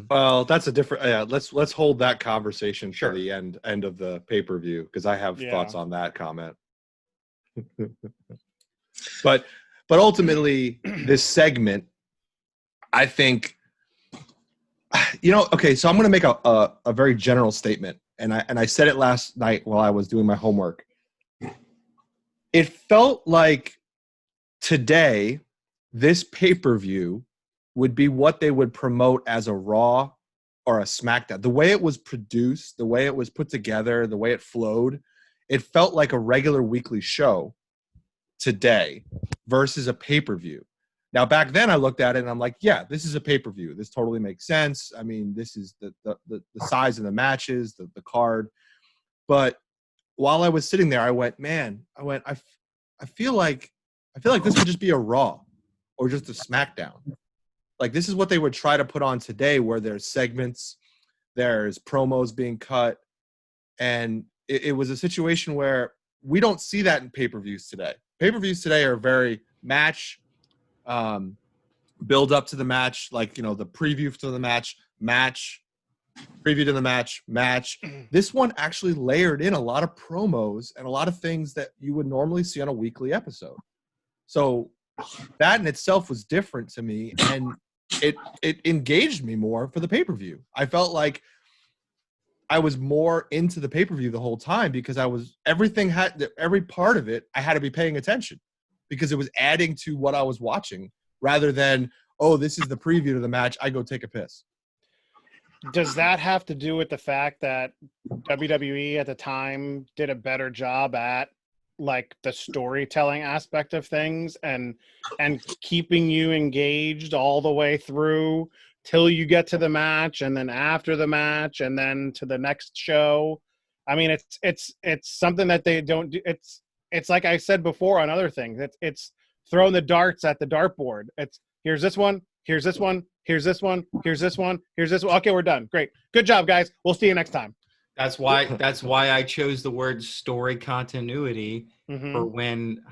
Well, that's a different. Let's hold that conversation Sure. for the end of the pay-per-view because I have thoughts on that comment. but ultimately, this segment, I think, okay. So I'm going to make a very general statement, and I said it last night while I was doing my homework. It felt like today, this pay-per-view would be what they would promote as a Raw or a SmackDown. The way it was produced, the way it was put together, the way it flowed, it felt like a regular weekly show today versus a pay-per-view. Now, back then I looked at it and I'm like, yeah, this is a pay-per-view. This totally makes sense. I mean, this is the size of the matches, the card. But while I was sitting there, I went, I feel like this would just be a Raw or just a SmackDown. Like this is what they would try to put on today, where there's segments, there's promos being cut, and it was a situation where we don't see that in pay-per-views today. Pay-per-views today are very match, build up to the match, like the preview to the match, preview to the match. This one actually layered in a lot of promos and a lot of things that you would normally see on a weekly episode. So that in itself was different to me, and it engaged me more for the pay-per-view. I felt like I was more into the pay-per-view the whole time because every part of it I had to be paying attention because it was adding to what I was watching rather than, oh, this is the preview to the match, I go take a piss. Does that have to do with the fact that WWE at the time did a better job at like the storytelling aspect of things and keeping you engaged all the way through till you get to the match and then after the match and then to the next show? I mean, it's something that they don't do. It's like I said before on other things. It's throwing the darts at the dartboard. It's here's this one, here's this one, here's this one, here's this one, here's this one. Okay, we're done. Great. Good job, guys. We'll see you next time. That's why I chose the word story continuity for when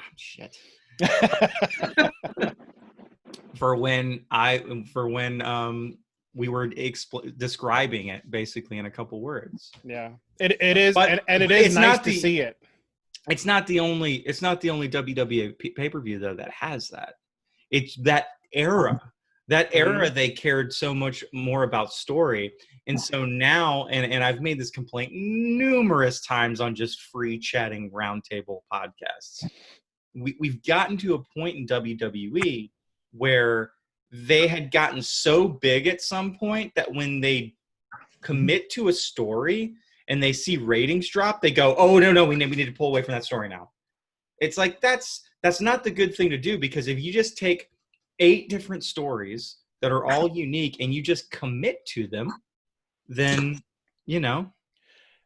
we were describing it basically in a couple words. Yeah, it is, but, and it is nice to see it. It's not the only WWE pay-per-view though that has that. It's that era. That era, they cared so much more about story. And so now, and I've made this complaint numerous times on just free chatting roundtable podcasts. We've gotten to a point in WWE where they had gotten so big at some point that when they commit to a story and they see ratings drop, they go, oh, no, we need to pull away from that story now. It's like, that's not the good thing to do, because if you just take 8 different stories that are all unique and you just commit to them, then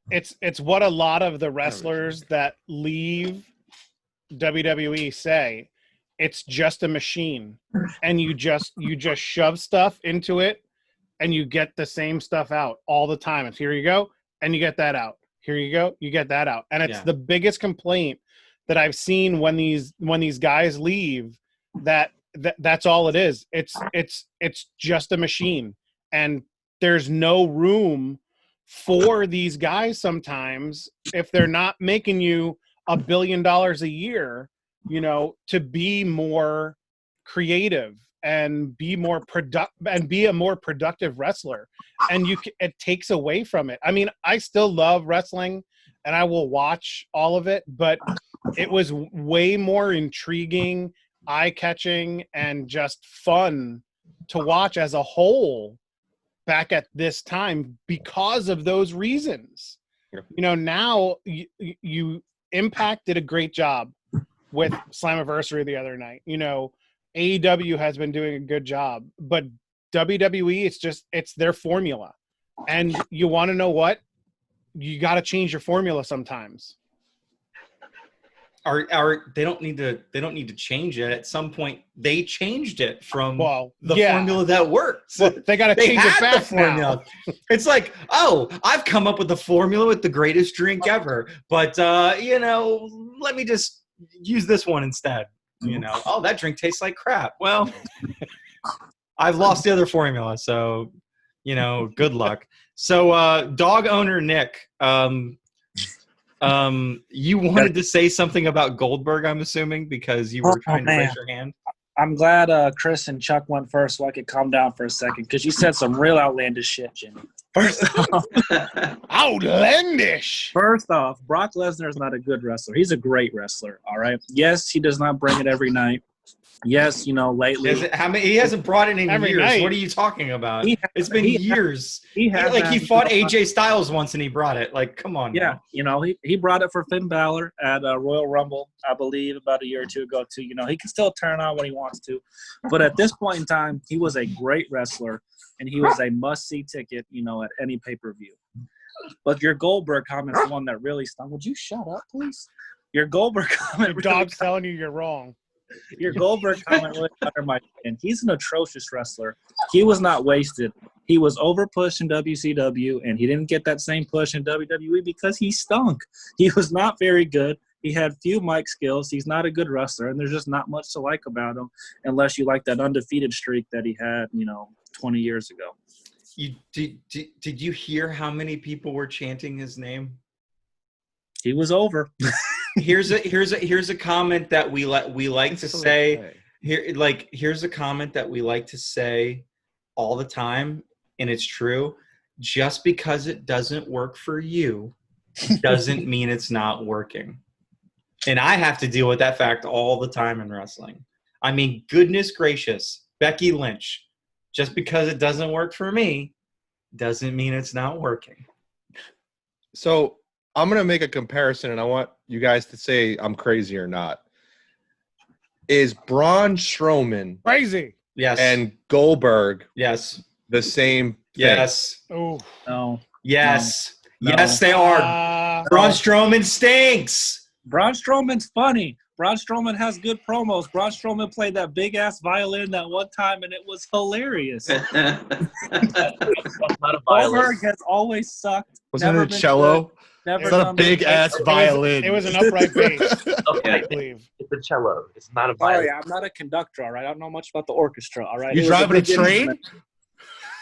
it's what a lot of the wrestlers that leave WWE say. It's just a machine, and you just shove stuff into it and you get the same stuff out all the time. It's here you go and you get that out, here you go, you get that out. And it's the biggest complaint that I've seen when these guys leave, that's all it is. It's just a machine, and there's no room for these guys sometimes if they're not making you $1 billion a year, to be more creative and be more and be a more productive wrestler. And it takes away from it. I mean, I still love wrestling and I will watch all of it, but it was way more intriguing, eye-catching, and just fun to watch as a whole back at this time because of those reasons. Now you Impact did a great job with Slammiversary the other night. AEW has been doing a good job, but WWE, it's their formula. And you want to know what? You got to change your formula sometimes. They don't need to change it. At some point, they changed it from the formula that works. Well, they got to change it back formula. It's like, oh, I've come up with the formula with the greatest drink ever, but let me just use this one instead. Oh, that drink tastes like crap. Well, I've lost the other formula, so good luck. So, dog owner Nick, you wanted to say something about Goldberg, I'm assuming, because you were trying to raise your hand. I'm glad Chris and Chuck went first so I could calm down for a second, because you said some real outlandish shit, Jimmy. First off, outlandish. First off, Brock Lesnar is not a good wrestler. He's a great wrestler, all right? Yes, he does not bring it every night. Yes, lately. He hasn't brought it in every years. night. What are you talking about? It's been years. He fought AJ Styles once and he brought it. Like, come on. Yeah, now. He brought it for Finn Balor at Royal Rumble, I believe, about a year or two ago too. He can still turn on when he wants to, but at this point in time, he was a great wrestler and he was a must-see ticket, at any pay-per-view. But your Goldberg comment is one that really stung. Would you shut up, please? Your Goldberg comment. Your dog's telling you you're wrong. Your Goldberg comment really under my skin. He's an atrocious wrestler. He was not wasted. He was overpushed in WCW, and he didn't get that same push in WWE because he stunk. He was not very good. He had few mic skills. He's not a good wrestler, and there's just not much to like about him unless you like that undefeated streak that he had, 20 years ago. Did you hear how many people were chanting his name? He was over. Here's a comment that we like to say. Here's a comment that we like to say all the time, and it's true. Just because it doesn't work for you doesn't mean it's not working. And I have to deal with that fact all the time in wrestling. I mean, goodness gracious, Becky Lynch. Just because it doesn't work for me doesn't mean it's not working. So I'm going to make a comparison, and I want you guys to say I'm crazy or not. Is Braun Strowman crazy? Yes. And Goldberg yes the same thing? Yes. Oh. No. Yes. No. Yes, they are. Braun Strowman stinks. Braun Strowman's funny. Braun Strowman has good promos. Braun Strowman played that big-ass violin that one time, and it was hilarious. Goldberg has always sucked. Wasn't it a cello? Never it's not a big-ass violin. It was an upright bass. Okay. I believe. It's a cello. It's not a violin. Sorry, I'm not a conductor, all right? I don't know much about the orchestra, all right? You driving a train?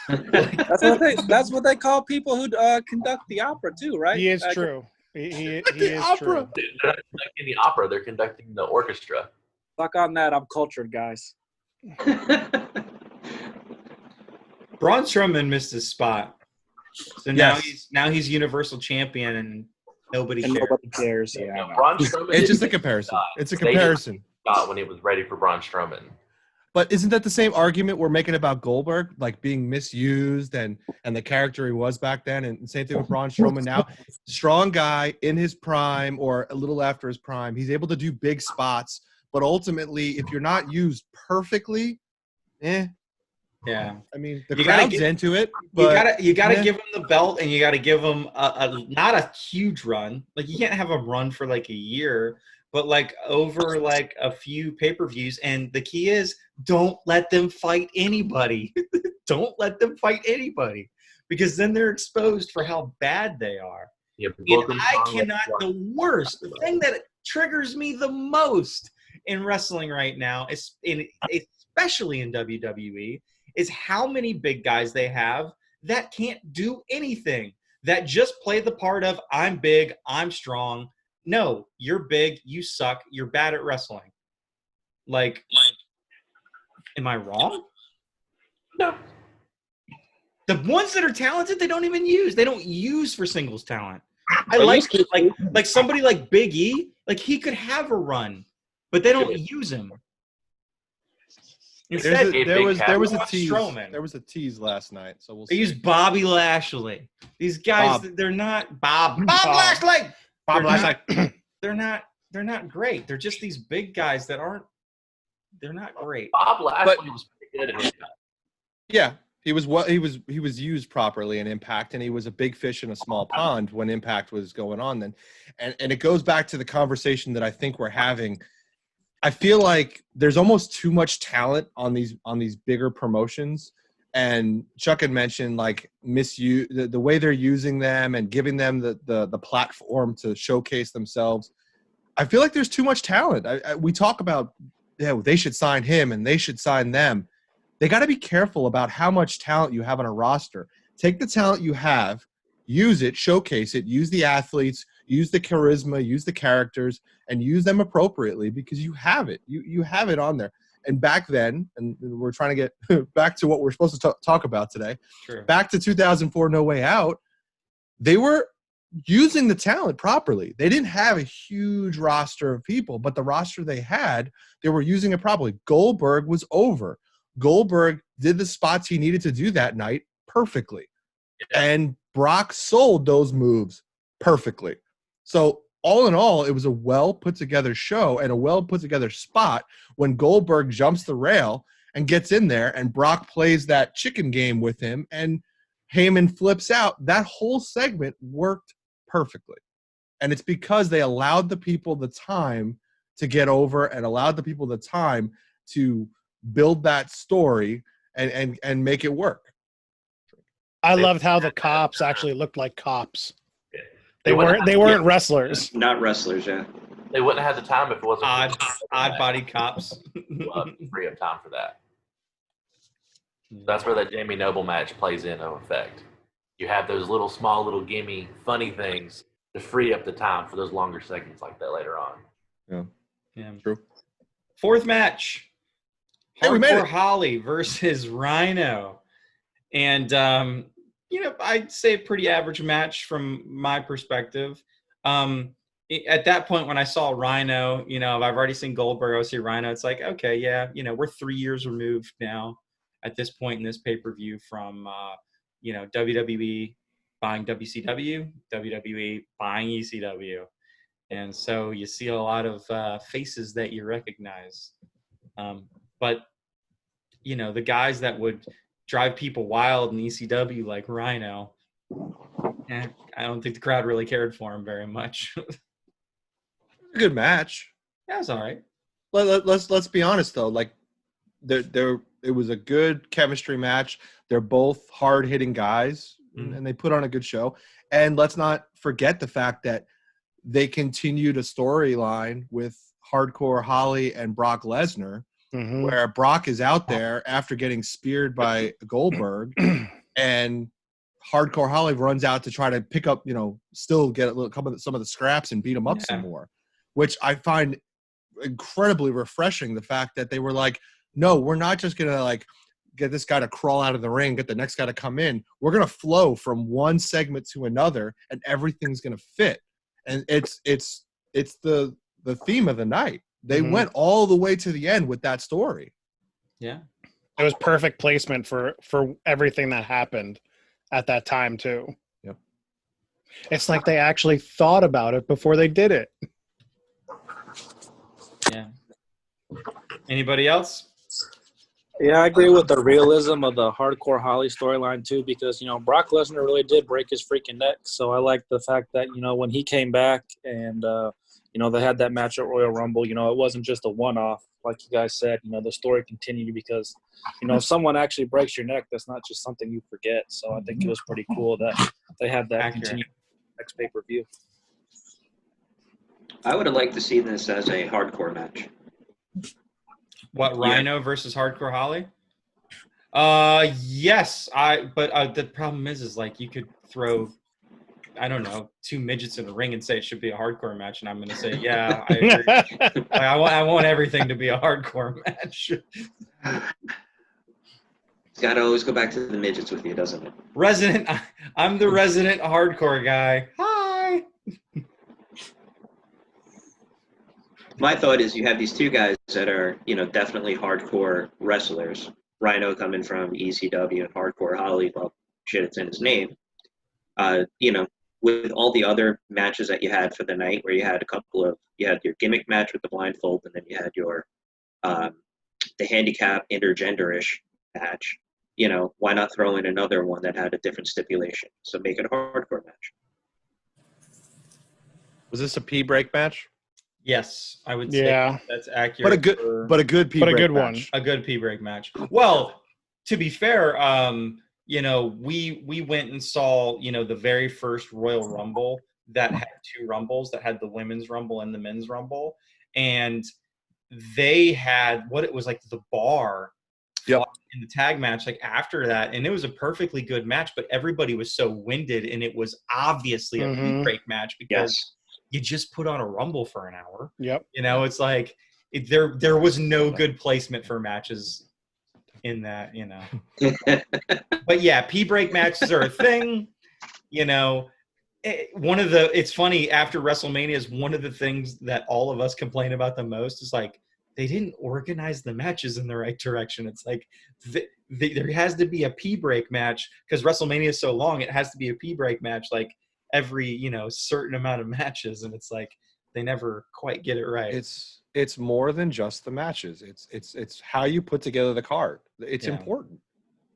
That's what they call people who conduct the opera, too, right? He is true. He is opera. true. They're not conducting the opera. They're conducting the orchestra. Fuck on that. I'm cultured, guys. Braun Strowman missed his spot. So now he's Universal Champion and nobody cares. Yeah. Braun Strowman It's just a comparison. It's a comparison. When it was ready for Braun Strowman. But isn't that the same argument we're making about Goldberg, like being misused and the character he was back then? And same thing with Braun Strowman now. Strong guy in his prime or a little after his prime. He's able to do big spots. But ultimately, if you're not used perfectly, Yeah. I mean, the crowd's into it. But, you gotta give him the belt, and you gotta give him not a huge run. Like, you can't have him run for like a year, but like over like a few pay-per-views. And the key is, don't let them fight anybody. Don't let them fight anybody, because then they're exposed for how bad they are. Yeah, And I cannot. The worst, the thing that triggers me the most in wrestling right now, especially in WWE, is how many big guys they have that can't do anything, that just play the part of, I'm big, I'm strong. No, you're big, you suck, you're bad at wrestling. Like, am I wrong? No. The ones that are talented, they don't even use. They don't use for singles talent. I like somebody like Big E, like he could have a run, but they don't use him. Instead, there was a tease. Strowman. There was a tease last night, so we'll They see. use Bobby Lashley. These guys, they're not Bob Lashley. Bob Lashley. They're not great. They're just these big guys that aren't. They're not great. Bob Lashley was pretty good at his time. Yeah, he was used properly in Impact, and he was a big fish in a small pond when Impact was going on then. And it goes back to the conversation that I think we're having. I feel like there's almost too much talent on these bigger promotions. And Chuck had mentioned like the way they're using them and giving them the platform to showcase themselves. I feel like there's too much talent. We talk about, they should sign him and they should sign them. They got to be careful about how much talent you have on a roster. Take the talent you have, use it, showcase it, use the athletes, use the charisma, use the characters, and use them appropriately because you have it. You have it on there. And back then, and we're trying to get back to what we're supposed to talk about today, True. Back to 2004 No Way Out, they were using the talent properly. They didn't have a huge roster of people, but the roster they had, they were using it properly. Goldberg was over. Goldberg did the spots he needed to do that night perfectly. Yeah. And Brock sold those moves perfectly. So all in all, it was a well put together show and a well put together spot when Goldberg jumps the rail and gets in there and Brock plays that chicken game with him and Heyman flips out. That whole segment worked perfectly. And it's because they allowed the people the time to get over and allowed the people the time to build that story and make it work. I loved how the cops actually looked like cops. Yeah. They weren't wrestlers. Not wrestlers, yeah. They wouldn't have had the time if it wasn't Odd body cops. free up time for that. That's where that Jamie Noble match plays in effect. You have those small little gimme funny things to free up the time for those longer segments like that later on. Yeah. True. Fourth match. Hey, we made Hardcore it. Holly versus Rhyno. And, I'd say a pretty average match from my perspective. At that point, when I saw Rhyno, I've already seen Goldberg, I see Rhyno. It's like, okay, yeah, we're 3 years removed now at this point in this pay-per-view from, WWE buying WCW, WWE buying ECW. And so you see a lot of faces that you recognize. But, the guys that would drive people wild in ECW like Rhyno, I don't think the crowd really cared for him very much. Good match. Yeah, it's all right. Let's be honest though. Like it was a good chemistry match. They're both hard hitting guys, and they put on a good show. And let's not forget the fact that they continued a storyline with Hardcore Holly and Brock Lesnar, where Brock is out there after getting speared by Goldberg, and Hardcore Holly runs out to try to pick up, still get some of the scraps and beat him up some more, which I find incredibly refreshing. The fact that they were like, no, we're not just going to get this guy to crawl out of the ring, get the next guy to come in. We're going to flow from one segment to another and everything's going to fit. And it's the theme of the night. They went all the way to the end with that story. Yeah. It was perfect placement for everything that happened at that time too. Yep. It's like they actually thought about it before they did it. Yeah. Anybody else? Yeah, I agree with the realism of the Hardcore Holly storyline too, because Brock Lesnar really did break his freaking neck. So I like the fact that when he came back and they had that match at Royal Rumble. It wasn't just a one-off, like you guys said. The story continued because if someone actually breaks your neck, that's not just something you forget. So I think it was pretty cool that they had that continue next pay-per-view. I would have liked to see this as a hardcore match. What, Rhyno versus Hardcore Holly? Yes. But the problem is you could throw, I don't know, 2 midgets in the ring and say it should be a hardcore match, and I'm going to say, yeah, I agree. I want everything to be a hardcore match. It's got to always go back to the midgets with you, doesn't it? I'm the resident hardcore guy. Hi. My thought is you have these two guys that are, definitely hardcore wrestlers. Rhyno coming from ECW and Hardcore Holly, well, shit, it's in his name. With all the other matches that you had for the night, where you had you had your gimmick match with the blindfold, and then you had your the handicap intergender-ish match. you know, why not throw in another one that had a different stipulation? So make it a hardcore match. Was this a pee break match? Yes, I would Yeah. say that's accurate. But a good pee But a break good match. a good pee break match. Well, to be fair, you know, we went and saw, you know, the very first Royal Rumble that had two rumbles, that had the women's rumble and the men's rumble, and they had what it was like the bar Yep. in the tag match like after that, and it was a perfectly good match, but everybody was so winded, and it was obviously a pee break match because you just put on a rumble for an hour. Yep. You know, it's like there was no good placement for matches in that, you know. But yeah, pee break matches are a thing. You know, it's funny, after WrestleMania is one of the things that all of us complain about the most is like they didn't organize the matches in the right direction. It's like there has to be a pee break match because WrestleMania is so long. It has to be a pee break match like every, you know, certain amount of matches, and it's like they never quite get it right. It's more than just the matches. It's how you put together the card. It's important.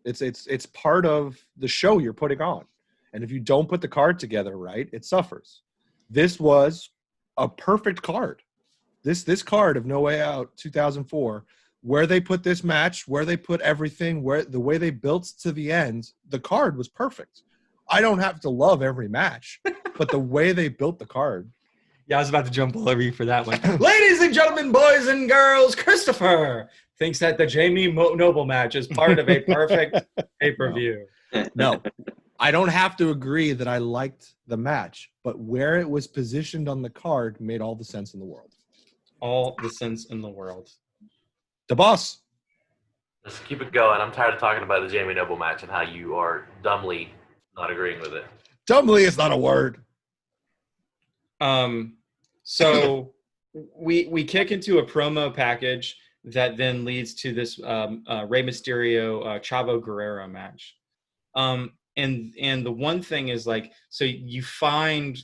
It's part of the show you're putting on. And if you don't put the card together right, it suffers. This was a perfect card. This card of No Way Out 2004, where they put this match, where they put everything, where the way they built to the end, the card was perfect. I don't have to love every match, but the way they built the card. Yeah, I was about to jump all over you for that one. Ladies and gentlemen, boys and girls, Christopher thinks that the Jamie Noble match is part of a perfect pay-per-view. No, I don't have to agree that I liked the match, but where it was positioned on the card made all the sense in the world. All the sense in the world. The boss. Let's keep it going. I'm tired of talking about the Jamie Noble match and how you are dumbly not agreeing with it. Dumbly is not a word. So we kick into a promo package that then leads to this Rey Mysterio Chavo Guerrero match. And the one thing is like, so you find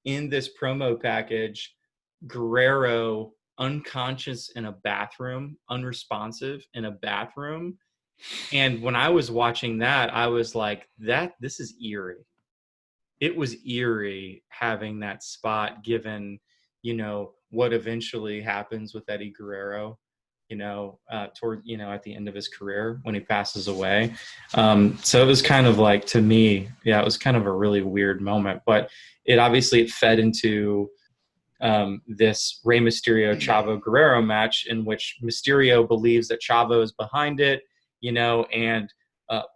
in this promo package Guerrero unconscious in a bathroom, unresponsive in a bathroom. And when I was watching that, I was like, this is eerie. It was eerie having that spot given, you know, what eventually happens with Eddie Guerrero, you know, toward, you know, at the end of his career when he passes away. So it was kind of like, to me, yeah, it was kind of a really weird moment, but it fed into this Rey Mysterio Chavo Guerrero match in which Mysterio believes that Chavo is behind it, you know, and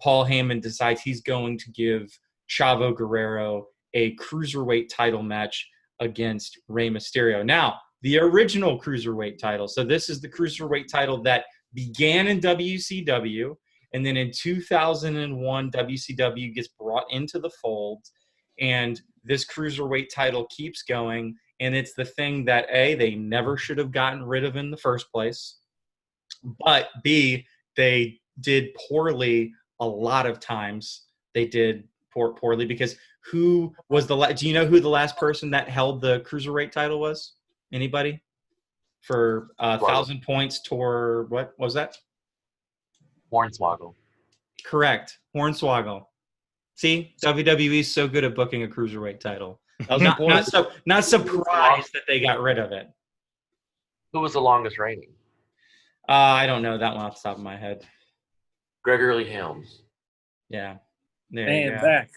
Paul Heyman decides he's going to give Chavo Guerrero a Cruiserweight title match against Rey Mysterio. Now, the original Cruiserweight title. So this is the Cruiserweight title that began in WCW, and then in 2001, WCW gets brought into the fold, and this Cruiserweight title keeps going, and it's the thing that A, they never should have gotten rid of in the first place, but B, they did poorly a lot of times. They did poorly because who was do you know who the last person that held the Cruiserweight title was? Anybody? For 1,000 points tour, what was that? Hornswoggle. Correct. Hornswoggle. See, WWE is so good at booking a Cruiserweight title. I was not surprised that they got rid of it. Who was the longest reigning? I don't know that one off the top of my head. Gregory Helms. Yeah. And back.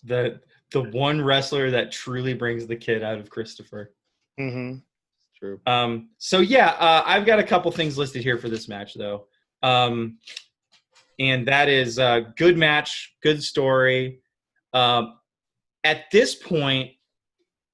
the one wrestler that truly brings the kid out of Christopher. Mm-hmm. True. So yeah, I've got a couple things listed here for this match though. And that is a good match, good story. At this point,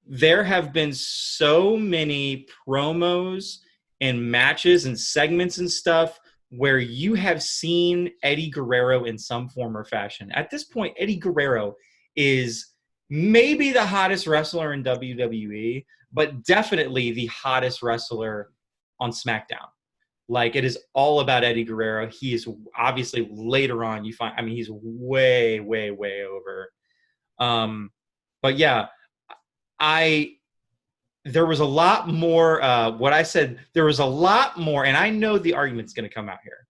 there have been so many promos and matches and segments and stuff where you have seen Eddie Guerrero in some form or fashion. At this point, Eddie Guerrero is maybe the hottest wrestler in WWE, but definitely the hottest wrestler on SmackDown. Like, it is all about Eddie Guerrero. He is obviously later on, he's way, way, way over. But yeah, I there was a lot more. What I said, there was a lot more, and I know the argument's going to come out here.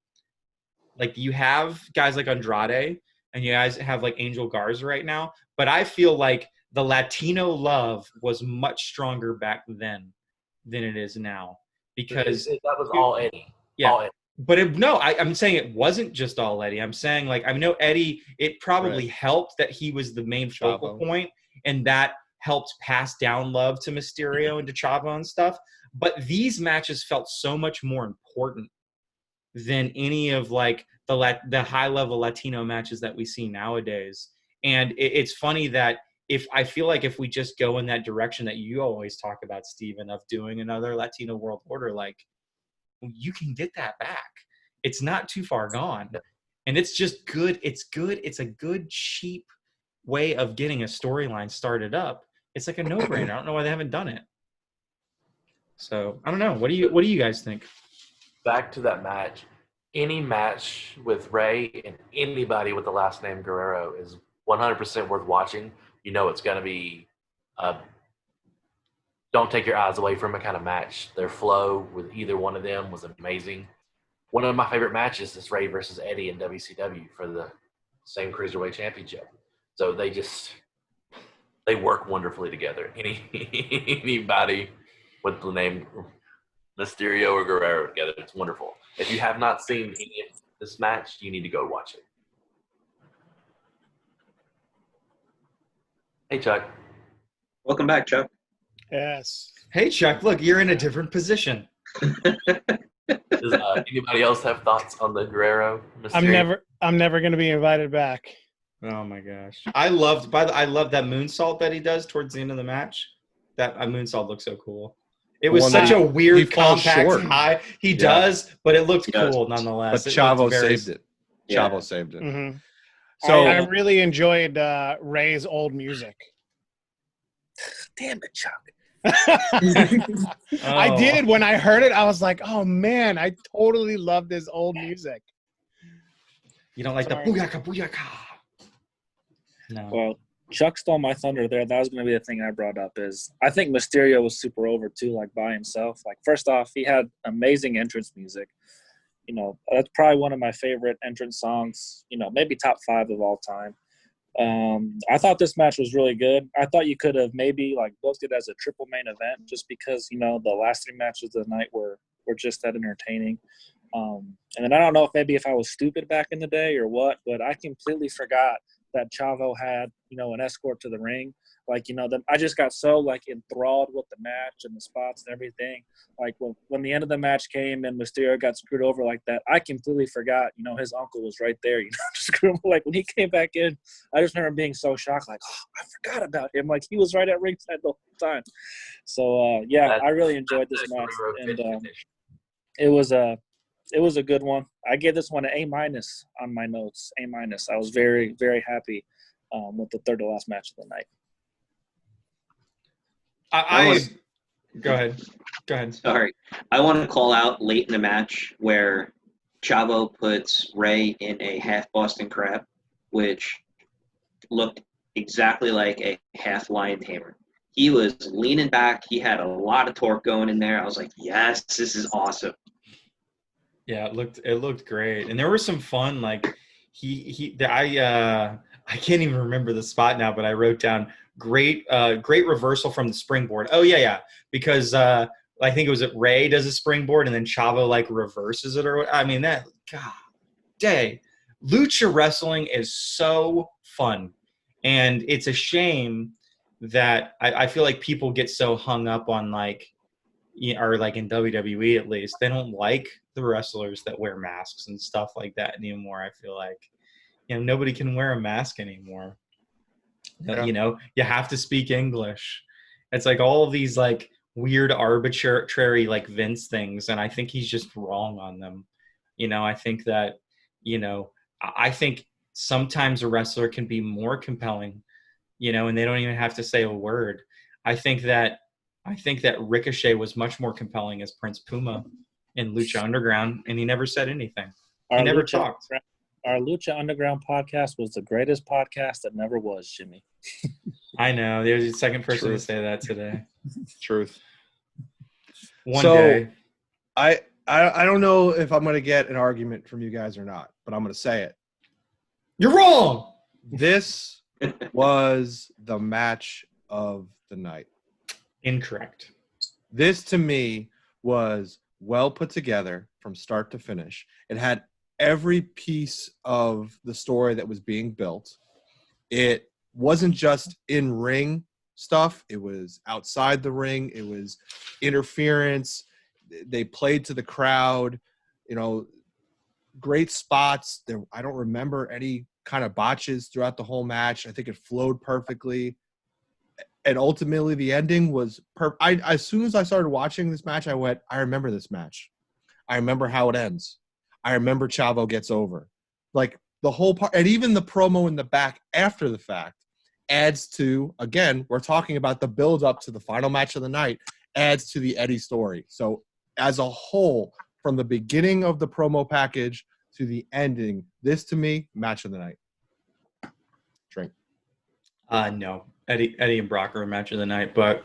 Like you have guys like Andrade, and you guys have like Angel Garza right now, but I feel like the Latino love was much stronger back then than it is now because that was all Eddie. Yeah. All Eddie. But I'm saying it wasn't just all Eddie. I'm saying like I know Eddie. It probably helped that he was the main focal point, and that helped pass down love to Mysterio and to Chavo and stuff. But these matches felt so much more important than any of like the high level Latino matches that we see nowadays. And it's funny that I feel like if we just go in that direction that you always talk about, Steven, of doing another Latino World Order, like you can get that back. It's not too far gone. And it's just good. It's good. It's a good, cheap way of getting a storyline started up. It's like a no-brainer. I don't know why they haven't done it. So I don't know. What do you guys think? Back to that match. Any match with Ray and anybody with the last name Guerrero is 100% worth watching. You know it's going to be don't take your eyes away from it kind of match. Their flow with either one of them was amazing. One of my favorite matches is Ray versus Eddie in WCW for the same Cruiserweight Championship. So they work wonderfully together. Anybody with the name Mysterio or Guerrero together, it's wonderful. If you have not seen any of this match, you need to go watch it. Hey, Chuck. Welcome back, Chuck. Yes. Hey, Chuck, look, you're in a different position. Does anybody else have thoughts on the Guerrero Mysterio? I'm never going to be invited back. Oh my gosh. I love that moonsault that he does towards the end of the match. That moonsault looks so cool. It was such a weird compact high. He does, but it looked cool nonetheless. But Chavo saved it. Chavo saved it. Mm-hmm. So I really enjoyed Ray's old music. Damn it, Chuck. I did. When I heard it, I was like, oh man, I totally love this old music. You don't like the booyaka booyaka? No. Well, Chuck stole my thunder there. That was going to be the thing I brought up is I think Mysterio was super over too, like by himself. Like first off, he had amazing entrance music. You know, that's probably one of my favorite entrance songs, you know, maybe top 5 of all time. I thought this match was really good. I thought you could have maybe like booked it as a triple main event just because, you know, the last 3 matches of the night were just that entertaining. And then I don't know if I was stupid back in the day or what, but I completely forgot that Chavo had, you know, an escort to the ring. Like, you know, I just got so, like, enthralled with the match and the spots and everything. Like, when the end of the match came and Mysterio got screwed over like that, I completely forgot, you know, his uncle was right there, you know, to screw him. Like, when he came back in, I just remember being so shocked, like, oh, I forgot about him. Like, he was right at ringside the whole time. So, yeah, I really enjoyed this match. And it was a good one. I gave this one an A- on my notes. A-. I was very, very happy with the third to last match of the night. Go ahead. Sorry. I want to call out late in the match where Chavo puts Ray in a half Boston Crab, which looked exactly like a half Lion Tamer. He was leaning back. He had a lot of torque going in there. I was like, yes, this is awesome. Yeah, it looked great. And there were some fun, like I can't even remember the spot now, but I wrote down great reversal from the springboard. Oh yeah. Because I think it was Ray does a springboard and then Chavo like reverses it that God day. Lucha wrestling is so fun. And it's a shame that I feel like people get so hung up on like, or like in WWE at least, they don't like the wrestlers that wear masks and stuff like that anymore. I feel like, you know, nobody can wear a mask anymore. Yeah. You know, you have to speak English. It's like all of these like weird arbitrary like Vince things, and I think he's just wrong on them. You know, I think that, you know, I think sometimes a wrestler can be more compelling, you know, and they don't even have to say a word. I think that Ricochet was much more compelling as Prince Puma in Lucha Underground, and he never said anything. He never talked. Our Lucha Underground podcast was the greatest podcast that never was, Jimmy. I know. There's the second person to say that today. Truth. One So, day. I don't know if I'm going to get an argument from you guys or not, but I'm going to say it. You're wrong. This was the match of the night. Incorrect. This, to me, was well put together from start to finish. It had every piece of the story that was being built. It wasn't just in-ring stuff. It was outside the ring. It was interference. They played to the crowd. You know, great spots. I don't remember any kind of botches throughout the whole match. I think it flowed perfectly. And ultimately, the ending was as soon as I started watching this match, I went, I remember this match. I remember how it ends. I remember Chavo gets over. Like, the whole part, and even the promo in the back after the fact adds to, again, we're talking about the build-up to the final match of the night, adds to the Eddie story. So, as a whole, from the beginning of the promo package to the ending, this, to me, match of the night. Drink. No. Eddie and Brock are a match of the night, but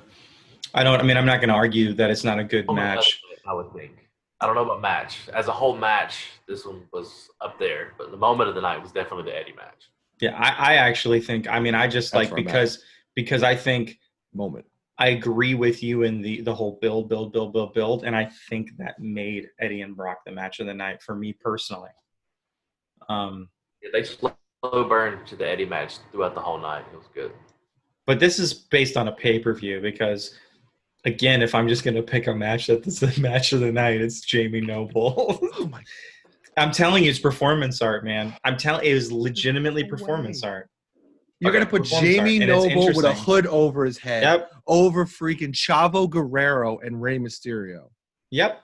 I'm not going to argue that it's not a good match. I would think. I don't know about match. As a whole match, this one was up there, but the moment of the night was definitely the Eddie match. Yeah, I actually think, I just That's like, because I think moment. I agree with you in the whole build, and I think that made Eddie and Brock the match of the night for me personally. They slow burned to the Eddie match throughout the whole night. It was good. But this is based on a pay-per-view because, again, if I'm just going to pick a match that's the match of the night, it's Jamie Noble. Oh my! I'm telling you, it's performance art, man. It was legitimately performance art. You're going to put Jamie Noble with a hood over his head, over freaking Chavo Guerrero and Rey Mysterio. Yep.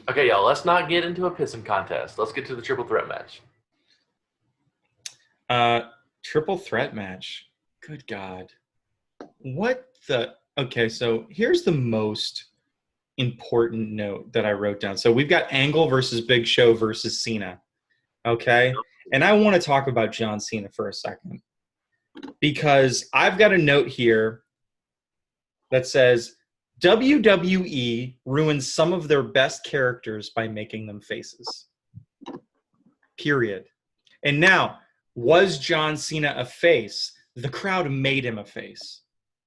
Okay, y'all, let's not get into a pissing contest. Let's get to the triple threat match. Triple threat match. Good God. Okay, so here's the most important note that I wrote down. So we've got Angle versus Big Show versus Cena. Okay? And I want to talk about John Cena for a second. Because I've got a note here that says WWE ruins some of their best characters by making them faces. Period. And now, was John Cena a face? The crowd made him a face.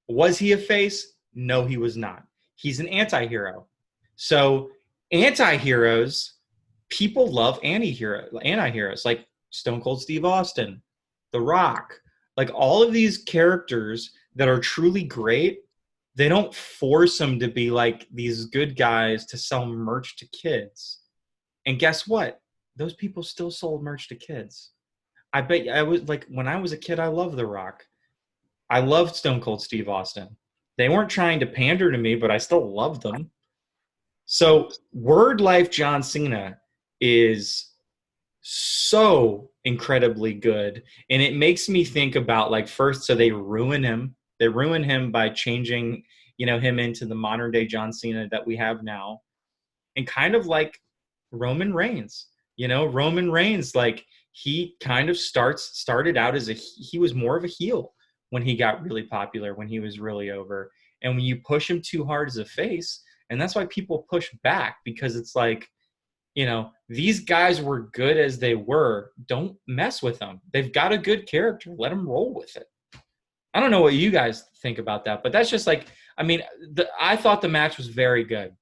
Was he a face? No, he was not. He's an anti-hero. So anti-heroes, people love anti-heroes like Stone Cold Steve Austin, The Rock. Like all of these characters that are truly great, they don't force them to be like these good guys to sell merch to kids. And guess what? Those people still sold merch to kids. I bet I was like, when I was a kid, I loved The Rock. I loved Stone Cold Steve Austin. They weren't trying to pander to me, but I still loved them. So Word Life John Cena is so incredibly good. And it makes me think about like first, so they ruin him. They ruin him by changing, him into the modern day John Cena that we have now. And kind of like Roman Reigns, Roman Reigns, like he kind of started out as he was more of a heel when he got really popular, when he was really over. And when you push him too hard as a face, and that's why people push back, because it's like, these guys were good as they were. Don't mess with them. They've got a good character. Let them roll with it. I don't know what you guys think about that, but that's just like, I thought the match was very good.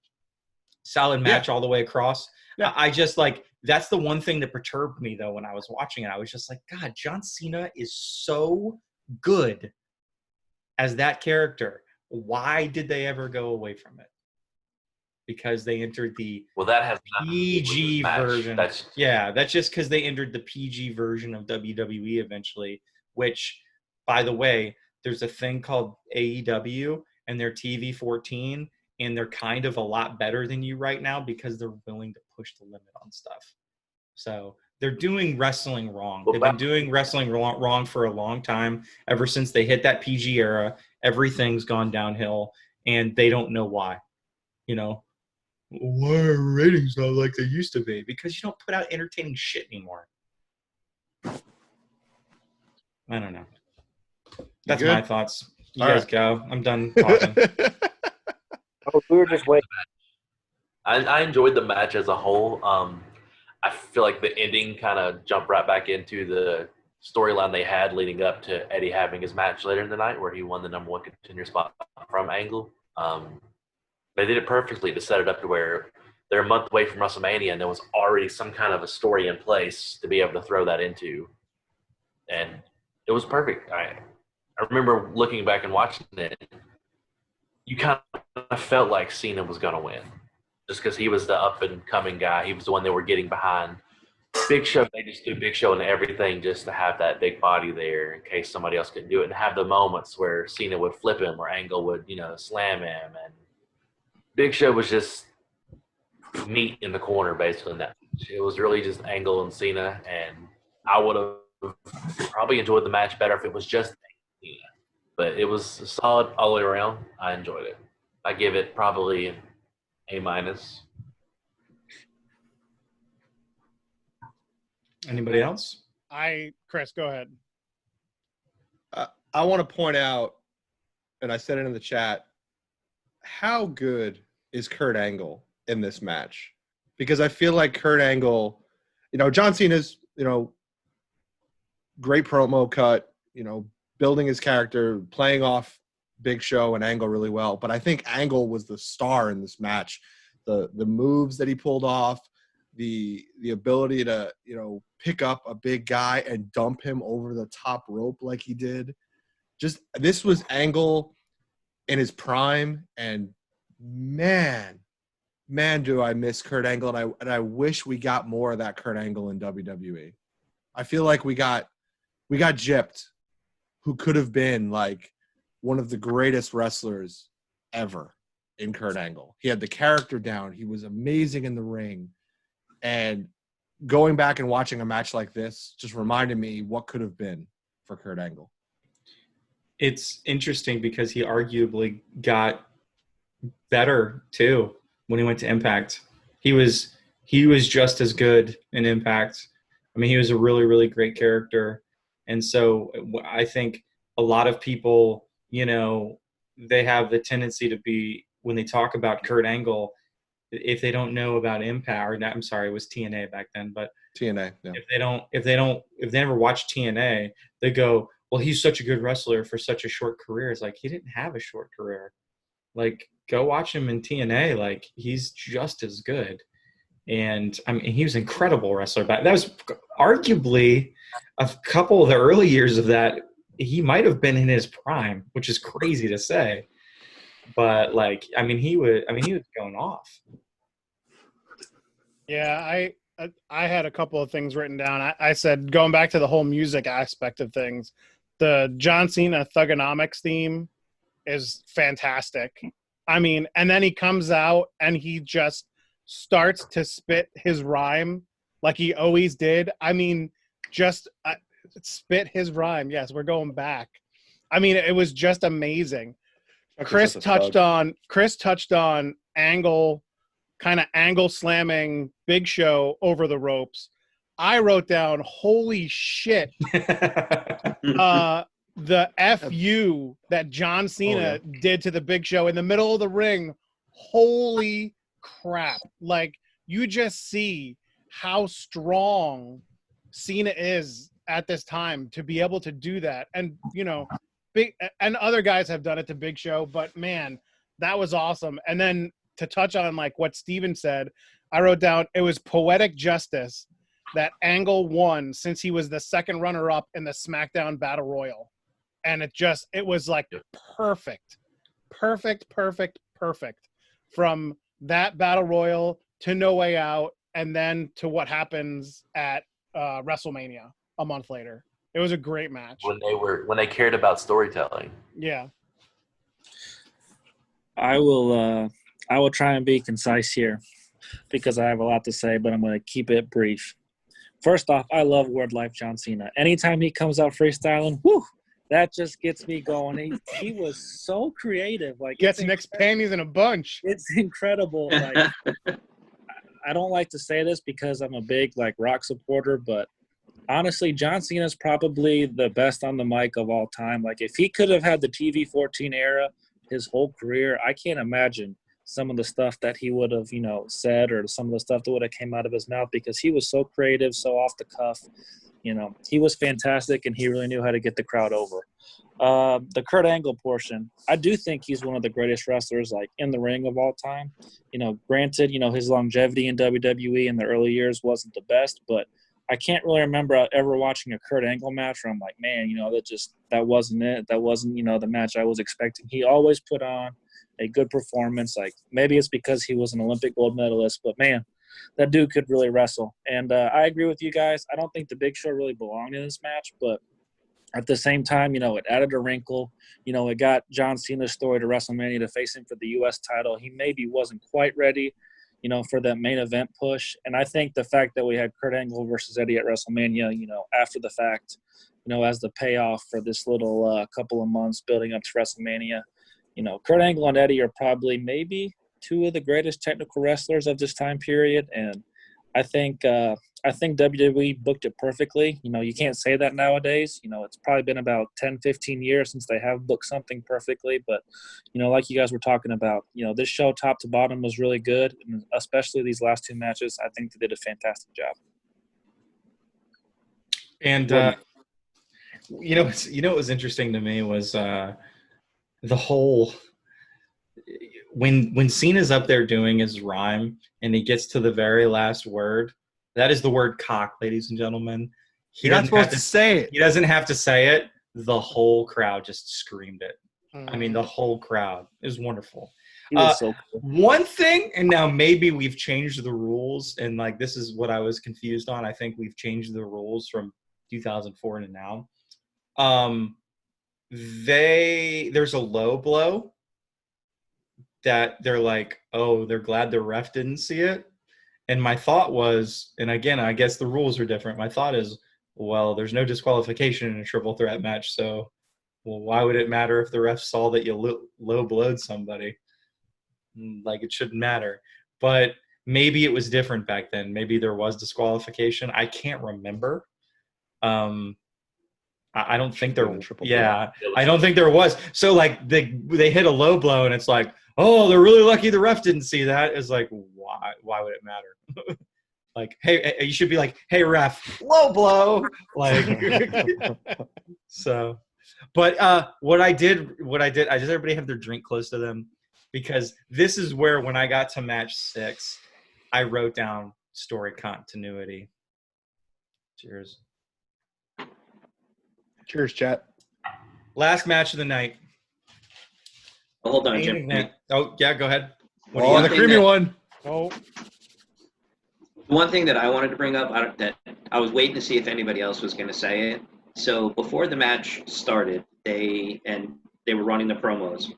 Solid match all the way across. Yeah. I just like, that's the one thing that perturbed me though when I was watching it. I was just like, God, John Cena is so good as that character. Why did they ever go away from it? Because they entered the PG version. That's just because they entered the PG version of WWE eventually, which, by the way, there's a thing called AEW and they're TV 14, and they're kind of a lot better than you right now because they're willing to push the limit on stuff. So they're doing wrestling wrong. They've been doing wrestling wrong for a long time. Ever since they hit that PG era, everything's gone downhill, and they don't know why. Why are ratings not like they used to be? Because you don't put out entertaining shit anymore. I don't know. That's my thoughts. You guys go. I'm done talking. Oh, we were just waiting. I enjoyed the match as a whole. I feel like the ending kind of jumped right back into the storyline they had leading up to Eddie having his match later in the night where he won the #1 contender spot from Angle. They did it perfectly to set it up to where they're a month away from WrestleMania and there was already some kind of a story in place to be able to throw that into. And it was perfect. I remember looking back and watching it. You kind of felt like Cena was going to win just because he was the up-and-coming guy. He was the one they were getting behind. Big Show, they just do Big Show and everything just to have that big body there in case somebody else couldn't do it and have the moments where Cena would flip him or Angle would, slam him. And Big Show was just meat in the corner, basically. In that it was really just Angle and Cena, and I would have probably enjoyed the match better if it was just Cena. But it was solid all the way around. I enjoyed it. I give it probably an A-. Anybody else? Chris, go ahead. I want to point out, and I said it in the chat, how good is Kurt Angle in this match? Because I feel like Kurt Angle, John Cena's, great promo cut, building his character, playing off Big Show and Angle really well. But I think Angle was the star in this match. The moves that he pulled off, the ability to, pick up a big guy and dump him over the top rope like he did. This was Angle in his prime, and man, do I miss Kurt Angle, and I wish we got more of that Kurt Angle in WWE. I feel like we got gypped, who could have been like one of the greatest wrestlers ever in Kurt Angle. He had the character down. He was amazing in the ring, and going back and watching a match like this just reminded me what could have been for Kurt Angle. It's interesting because he arguably got better too when he went to Impact. He was just as good in Impact. I mean, he was a really, really great character. And so I think a lot of people, they have the tendency to be, when they talk about Kurt Angle, if they don't know about Impact, or I'm sorry, it was TNA back then, but TNA, yeah. If they never watched TNA, they go, well, he's such a good wrestler for such a short career. It's like, he didn't have a short career. Like, go watch him in TNA. Like, he's just as good. And I mean, he was an incredible wrestler. But that was arguably a couple of the early years of that. He might have been in his prime, which is crazy to say. But he was going off. Yeah, I had a couple of things written down. I said, going back to the whole music aspect of things, the John Cena Thugonomics theme is fantastic. I mean, and then he comes out and he just starts to spit his rhyme like he always did. I mean, just spit his rhyme. Yes, we're going back. I mean, it was just amazing. Chris touched on Angle, kind of Angle slamming Big Show over the ropes. I wrote down, holy shit. The FU that John Cena did to the Big Show in the middle of the ring. Holy crap. Like, you just see how strong Cena is at this time to be able to do that. And, big, and other guys have done it to Big Show, but man, that was awesome. And then to touch on like what Steven said, I wrote down, it was poetic justice that Angle won since he was the second runner-up in the SmackDown Battle Royal. And it was like perfect from that Battle Royal to No Way Out, and then to what happens at WrestleMania a month later. It was a great match. When they cared about storytelling. Yeah. I will try and be concise here because I have a lot to say, but I'm going to keep it brief. First off, I love Word Life John Cena. Anytime he comes out freestyling, whoo, that just gets me going. He was so creative. Like, gets Nick's panties in a bunch. It's incredible. Like, I don't like to say this because I'm a big rock supporter, but honestly, John Cena is probably the best on the mic of all time. Like, if he could have had the TV 14 era his whole career, I can't imagine some of the stuff that he would have, said, or some of the stuff that would have came out of his mouth, because he was so creative, so off the cuff. He was fantastic, and he really knew how to get the crowd over. The Kurt Angle portion, I do think he's one of the greatest wrestlers, like, in the ring of all time. Granted, his longevity in WWE in the early years wasn't the best, but I can't really remember ever watching a Kurt Angle match where I'm like, man, that wasn't it. That wasn't, the match I was expecting. He always put on a good performance. Like, maybe it's because he was an Olympic gold medalist, but man, that dude could really wrestle. And I agree with you guys. I don't think the Big Show really belonged in this match, but at the same time, it added a wrinkle. It got John Cena's story to WrestleMania to face him for the U.S. title. He maybe wasn't quite ready, for that main event push. And I think the fact that we had Kurt Angle versus Eddie at WrestleMania, after the fact, as the payoff for this little couple of months building up to WrestleMania, Kurt Angle and Eddie are probably maybe two of the greatest technical wrestlers of this time period. And I think WWE booked it perfectly. You can't say that nowadays. It's probably been about 10, 15 years since they have booked something perfectly. But, like you guys were talking about, this show top to bottom was really good. And especially these last two matches, I think they did a fantastic job. And, what was interesting to me was the whole – when Cena's up there doing his rhyme and he gets to the very last word, that is the word cock, ladies and gentlemen. You're not supposed to say it. He doesn't have to say it. The whole crowd just screamed it. I mean, the whole crowd. It was wonderful. He was so cool. One thing, and now maybe we've changed the rules, and like this is what I was confused on. I think we've changed the rules from 2004 to now. There's a low blow that they're like, oh, they're glad the ref didn't see it. And my thought was, and again, I guess the rules are different. My thought is, well, there's no disqualification in a triple threat match, so why would it matter if the ref saw that you low blowed somebody? Like, it shouldn't matter. But maybe it was different back then. Maybe there was disqualification. I can't remember. I don't think there was. Yeah, I don't think there was. So, like, they hit a low blow, and it's like, oh, they're really lucky the ref didn't see that. It's like, why would it matter? Like, hey, you should be like, hey, ref, low blow. Like, so. But what I did, I just everybody have their drink close to them, because this is where, when I got to match 6, I wrote down story continuity. Cheers. Cheers, chat. Last match of the night. Oh, hold on, Jim. Oh, yeah, go ahead. Oh, the creamy one. Oh, One thing that I wanted to bring up, that I was waiting to see if anybody else was going to say it. So before the match started, they were running the promos.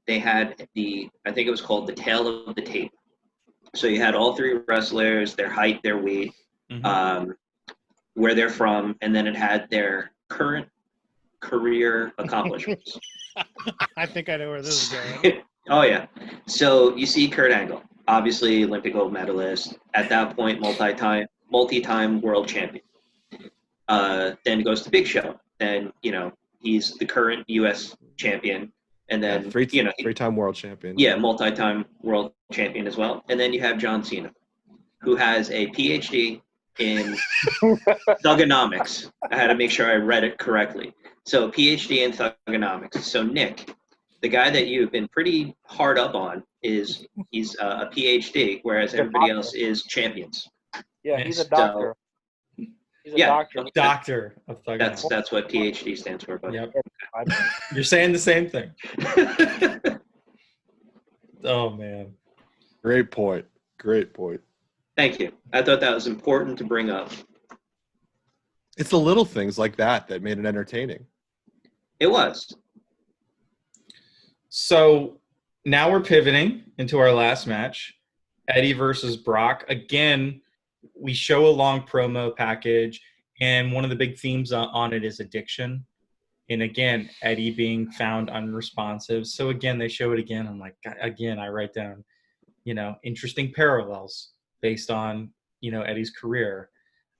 They had I think it was called the Tale of the Tape. So you had all 3 wrestlers, their height, their weight, where they're from, and then it had their current career accomplishments. I think I know where this is going. Oh, yeah. So you see Kurt Angle, obviously Olympic gold medalist. At that point, multi-time world champion. Then goes to Big Show. Then, he's the current U.S. champion. And then, three-time world champion. Yeah, multi-time world champion as well. And then you have John Cena, who has a PhD in thugonomics. I had to make sure I read it correctly. So PhD in thugonomics. So Nick, the guy that you've been pretty hard up on, he's a PhD, whereas everybody else is champions. Yeah, he's a doctor. He's a doctor. Doctor of thugonomics. That's what PhD stands for, buddy. Yep. You're saying the same thing. Oh, man. Great point. Thank you. I thought that was important to bring up. It's the little things like that made it entertaining. It was. So now we're pivoting into our last match, Eddie versus Brock. Again, we show a long promo package, and one of the big themes on it is addiction. And again, Eddie being found unresponsive. So again, they show it again. I'm like, again, I write down, interesting parallels based on, Eddie's career.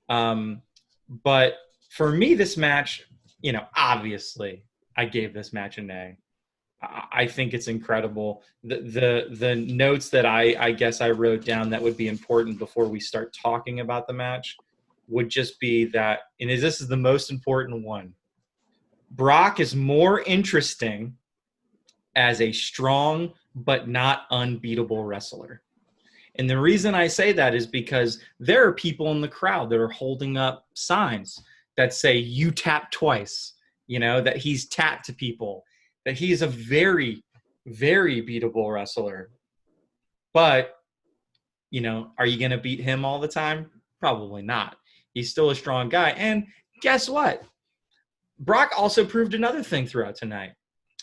But for me, this match, obviously I gave this match an A. I think it's incredible. The notes that I guess I wrote down that would be important before we start talking about the match would just be that, and this is the most important one, Brock is more interesting as a strong but not unbeatable wrestler. And the reason I say that is because there are people in the crowd that are holding up signs that say, you tap twice, you know, that he's tapped to people, that he's a very, very beatable wrestler. But, you know, are you going to beat him all the time? Probably not. He's still a strong guy. And guess what? Brock also proved another thing throughout tonight.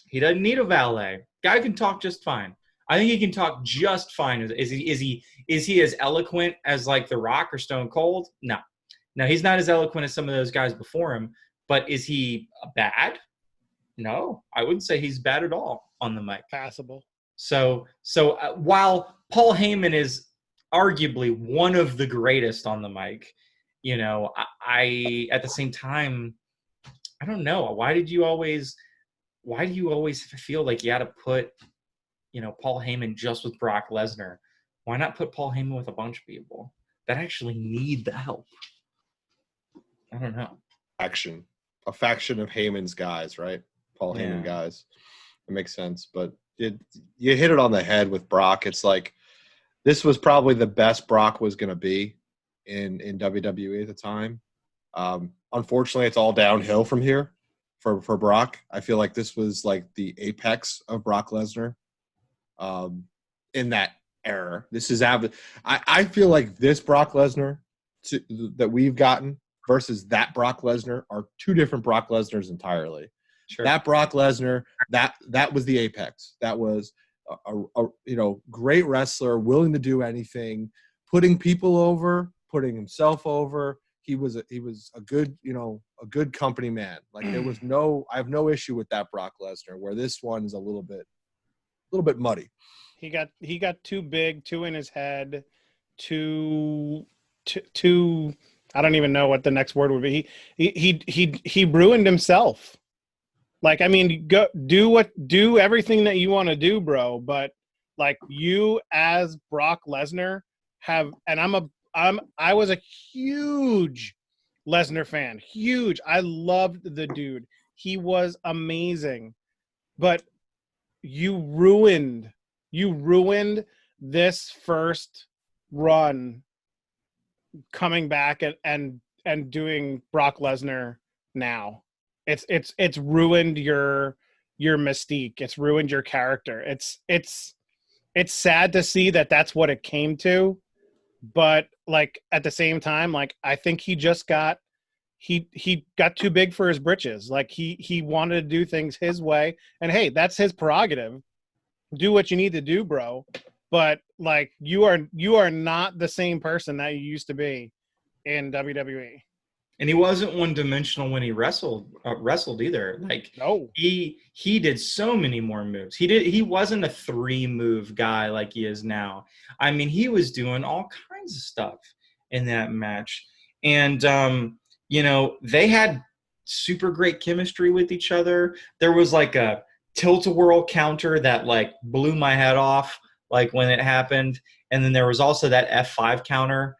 He doesn't need a valet. Guy can talk just fine. I think he can talk just fine. Is he as eloquent as like The Rock or Stone Cold? No. No, he's not as eloquent as some of those guys before him. But is he bad? No, I wouldn't say he's bad at all on the mic. Passable. So while Paul Heyman is arguably one of the greatest on the mic, you know, I at the same time, I don't know. Why do you always feel like you had to put, you know, Paul Heyman just with Brock Lesnar? Why not put Paul Heyman with a bunch of people that actually need the help? I don't know. A faction of Heyman's guys, right? Paul Heyman guys. It makes sense. But you hit it on the head with Brock. It's like this was probably the best Brock was going to be in WWE at the time. Unfortunately, it's all downhill from here for Brock. I feel like this was like the apex of Brock Lesnar in that era. This is I feel like this Brock Lesnar that we've gotten versus that Brock Lesnar are two different Brock Lesnars entirely. Sure. That Brock Lesnar, that was the apex. That was a great wrestler, willing to do anything, putting people over, putting himself over. He was a good, a good company man. Like I have no issue with that Brock Lesnar, where this one is a little bit muddy. He got too big, too in his head, too I don't even know what the next word would be. He ruined himself. Like, I mean, do everything that you want to do, bro. But like you as Brock Lesnar I was a huge Lesnar fan. Huge. I loved the dude. He was amazing. But you ruined this first run coming back and doing Brock Lesnar now. It's ruined your mystique. It's ruined your character. It's sad to see that that's what it came to. But like at the same time, like I think he just got too big for his britches. Like he wanted to do things his way, and hey, that's his prerogative. Do what you need to do, bro. But like you are not the same person that you used to be in WWE. And he wasn't one-dimensional when he wrestled either. Like no, he did so many more moves. He wasn't a 3-move guy like he is now. I mean, he was doing all kinds of stuff in that match. And they had super great chemistry with each other. There was like a tilt-a-whirl counter that like blew my head off like when it happened. And then there was also that F5 counter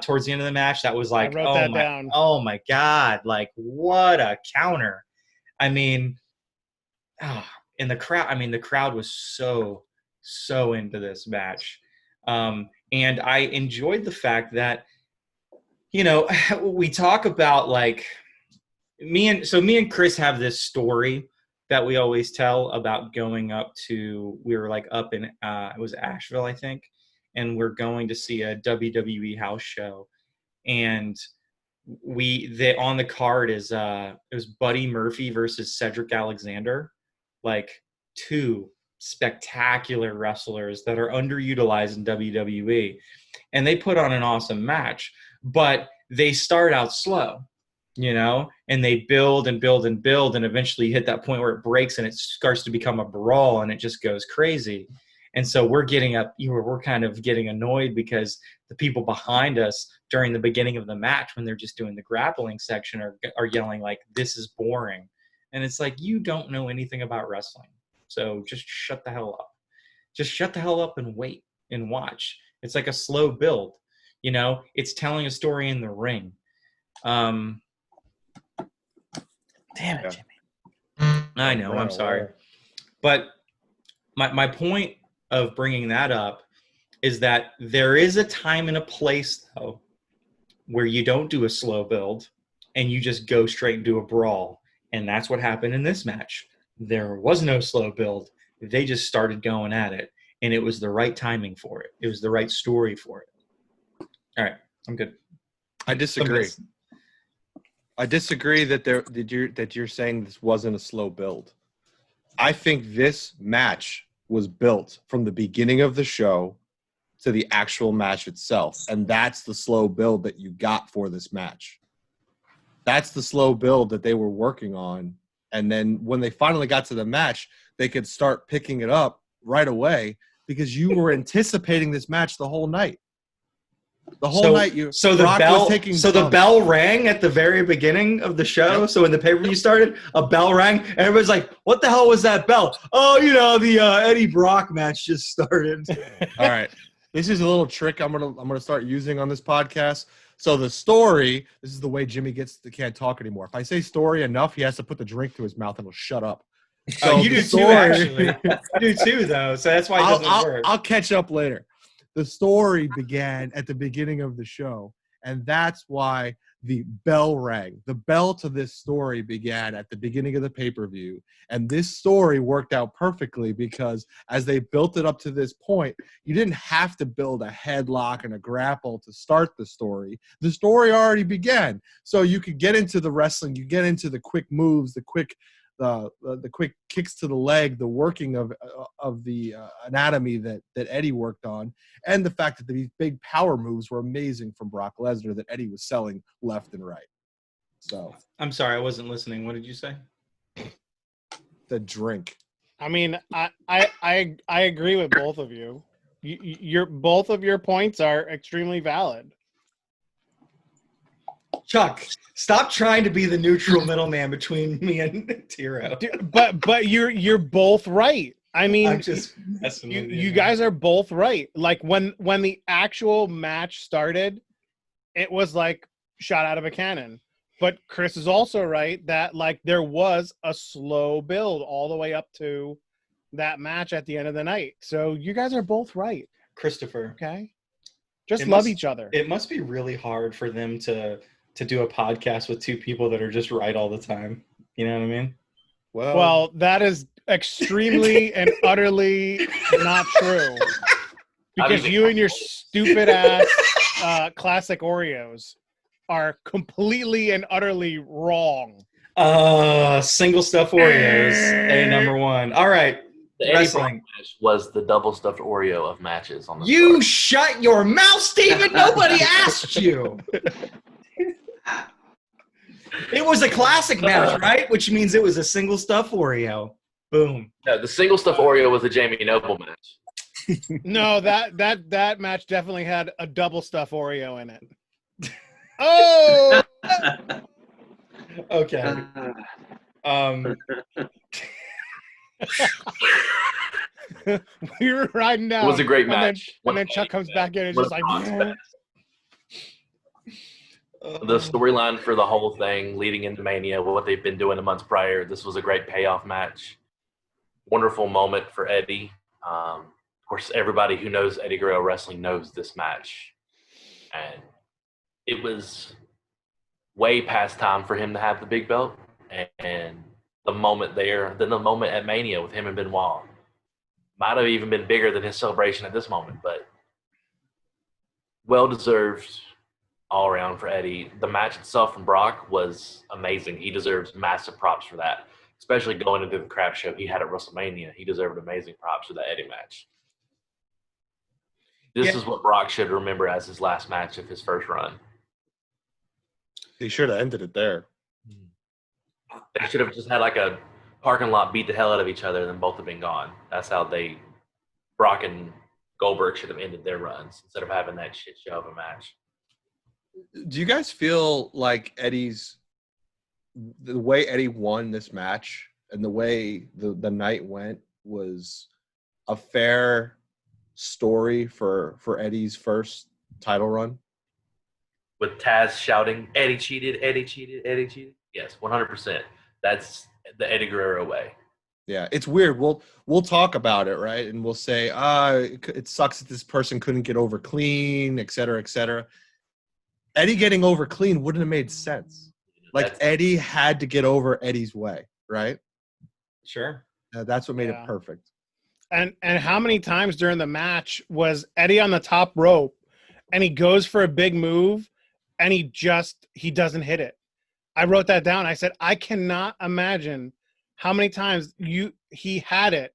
towards the end of the match that was like, oh my God, like what a counter. I mean, in the crowd was so into this match. And I enjoyed the fact that, we talk about like me and Chris have this story that we always tell about going up to, we were like up in, it was Asheville, I think. And we're going to see a WWE house show, and on the card is it was Buddy Murphy versus Cedric Alexander, like two spectacular wrestlers that are underutilized in WWE, and they put on an awesome match, but they start out slow, and they build and build and build, and eventually hit that point where it breaks and it starts to become a brawl and it just goes crazy. And so we're kind of getting annoyed because the people behind us during the beginning of the match, when they're just doing the grappling section, are yelling like, this is boring. And it's like, you don't know anything about wrestling. So just shut the hell up. Just shut the hell up and wait and watch. It's like a slow build. You know, it's telling a story in the ring. Damn it, Jimmy. I know, I'm sorry. But my point of bringing that up is that there is a time and a place, though, where you don't do a slow build and you just go straight and do a brawl. And that's what happened in this match. There was no slow build. They just started going at it. And it was the right timing for it. It was the right story for it. All right, I'm good. I disagree. I disagree that you're saying this wasn't a slow build. I think this match was built from the beginning of the show to the actual match itself, and that's the slow build that you got for this match. That's the slow build that they were working on, and then when they finally got to the match, they could start picking it up right away because you were anticipating this match the whole night. The whole night the bell rang at the very beginning of the show. Yep. So when the pay-per-view started, a bell rang. And everybody's like, what the hell was that bell? Oh, the Eddie Brock match just started. All right. This is a little trick I'm gonna start using on this podcast. So the story, this is the way Jimmy can't talk anymore. If I say story enough, he has to put the drink to his mouth and he'll shut up. So you do too, actually. You do too, though. So that's why it doesn't work. I'll catch up later. The story began at the beginning of the show, and that's why the bell rang. The bell to this story began at the beginning of the pay-per-view, and this story worked out perfectly because as they built it up to this point, you didn't have to build a headlock and a grapple to start the story. The story already began, so you could get into the wrestling, you get into the quick moves, the quick kicks to the leg, the working of the anatomy that Eddie worked on, and the fact that these big power moves were amazing from Brock Lesnar that Eddie was selling left and right. So I'm sorry, I wasn't listening. What did you say? The drink. I mean, I agree with both of you. Both of your points are extremely valid. Chuck, stop trying to be the neutral middleman between me and Tiro. But you're both right. I mean, I'm just messing with you guys are both right. Like when the actual match started, it was like shot out of a cannon. But Chris is also right that like there was a slow build all the way up to that match at the end of the night. So you guys are both right. Christopher. Okay. Just love each other. It must be really hard for them to do a podcast with two people that are just right all the time. You know what I mean? Well, that is extremely and utterly not true. Because you and your stupid ass classic Oreos are completely and utterly wrong. Single stuff Oreos, number one. All right. The wrestling match was the double stuffed Oreo of matches on the You shut your mouth, Steven! Nobody asked you! It was a classic match, right? Which means it was a single stuff Oreo. Boom. No, the single stuff Oreo was a Jamie Noble match. No, that match definitely had a double stuff Oreo in it. Oh! Okay. We were riding down. It was a great match. And then Chuck comes back in and just like... The storyline for the whole thing leading into Mania, what they've been doing the months prior, this was a great payoff match. Wonderful moment for Eddie. Of course, everybody who knows Eddie Guerrero wrestling knows this match. And it was way past time for him to have the big belt. And the moment there, then the moment at Mania with him and Benoit might have even been bigger than his celebration at this moment. But well-deserved all around for Eddie. The match itself from Brock was amazing. He deserves massive props for that, especially going into the crap show he had at WrestleMania. He deserved amazing props for that Eddie match. This is what Brock should remember as his last match of his first run. He should have ended it there. They should have just had like a parking lot beat the hell out of each other and then both have been gone. That's how Brock and Goldberg should have ended their runs instead of having that shit show of a match. Do you guys feel like the way Eddie won this match and the way the night went was a fair story for Eddie's first title run? With Taz shouting, Eddie cheated, Eddie cheated, Eddie cheated. Yes, 100%. That's the Eddie Guerrero way. Yeah, it's weird. We'll talk about it, right? And we'll say, it sucks that this person couldn't get over clean, et cetera, et cetera. Eddie getting over clean wouldn't have made sense. Like, Eddie had to get over Eddie's way, right? Sure. That's what made it perfect. And how many times during the match was Eddie on the top rope and he goes for a big move and he doesn't hit it? I wrote that down. I said, I cannot imagine how many times he had it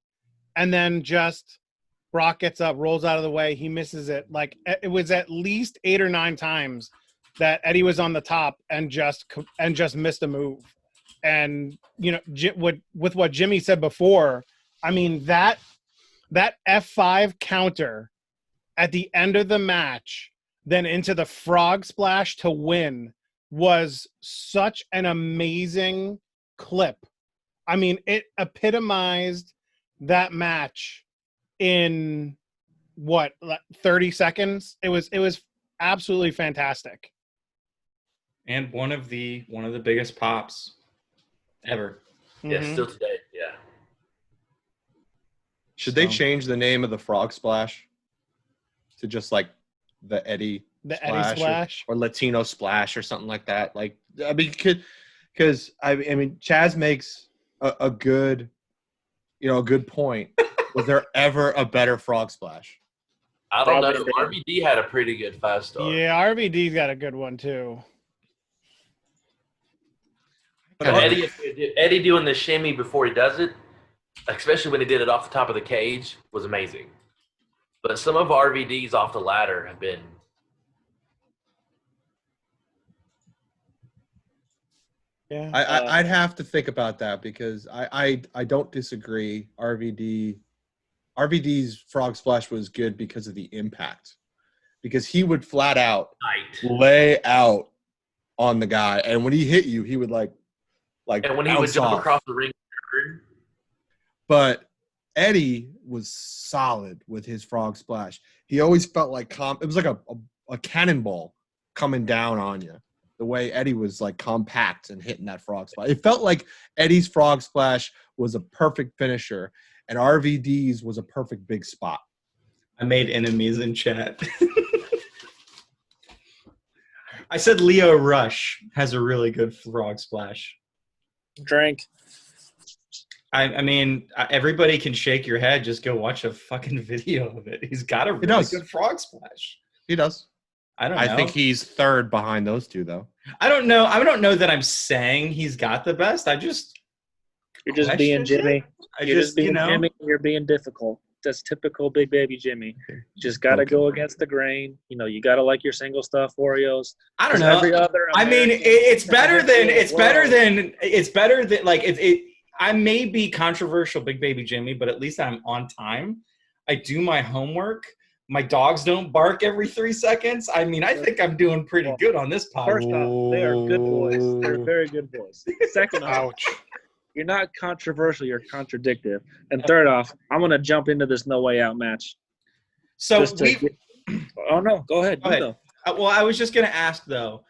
and then just Brock gets up, rolls out of the way, he misses it. Like, it was at least 8 or 9 times that Eddie was on the top and just missed a move. And, you know, with what Jimmy said before, I mean, that F5 counter at the end of the match, then into the frog splash to win, was such an amazing clip. I mean, it epitomized that match in 30 seconds. It was absolutely fantastic. And one of the biggest pops ever. Yeah, still today. Yeah. Should they change the name of the frog splash to just like the Eddie Splash or Latino Splash or something like that? Like, I mean, because I mean, Chaz makes a good point. Was there ever a better frog splash? I don't know. RVD had a pretty good 5-star. Yeah, RVD's got a good one too. But Eddie doing the shimmy before he does it, especially when he did it off the top of the cage, was amazing. But some of RVD's off the ladder have been. Yeah, I'd have to think about that because I don't disagree. RVD's frog splash was good because of the impact, because he would flat out lay out on the guy, and when he hit you, he would like and when he would jump across the ring. But Eddie was solid with his frog splash. He always felt like it was like a cannonball coming down on you. The way Eddie was like compact and hitting that frog splash. It felt like Eddie's frog splash was a perfect finisher and RVD's was a perfect big spot. I made enemies in chat. I said Leo Rush has a really good frog splash. Drink. I mean, everybody can shake your head. Just go watch a fucking video of it. He's got a really good frog splash. He does. I don't know. I think he's third behind those two, though. I don't know. I don't know that I'm saying he's got the best. You're just being Jimmy. Jimmy. You're being difficult. That's typical Big Baby Jimmy. You just got to go against the grain. You know, you got to like your single stuff Oreos. I don't know. Every other I mean, it's better than like it. I may be controversial, Big Baby Jimmy, but at least I'm on time. I do my homework. My dogs don't bark every 3 seconds. I mean, I think I'm doing pretty good on this podcast. First off, they are good boys. They're very good boys. Second off, you're not controversial. You're contradictive. And third off, I'm going to jump into this No Way Out match. So oh, no. Go ahead. Well, I was just going to ask, though,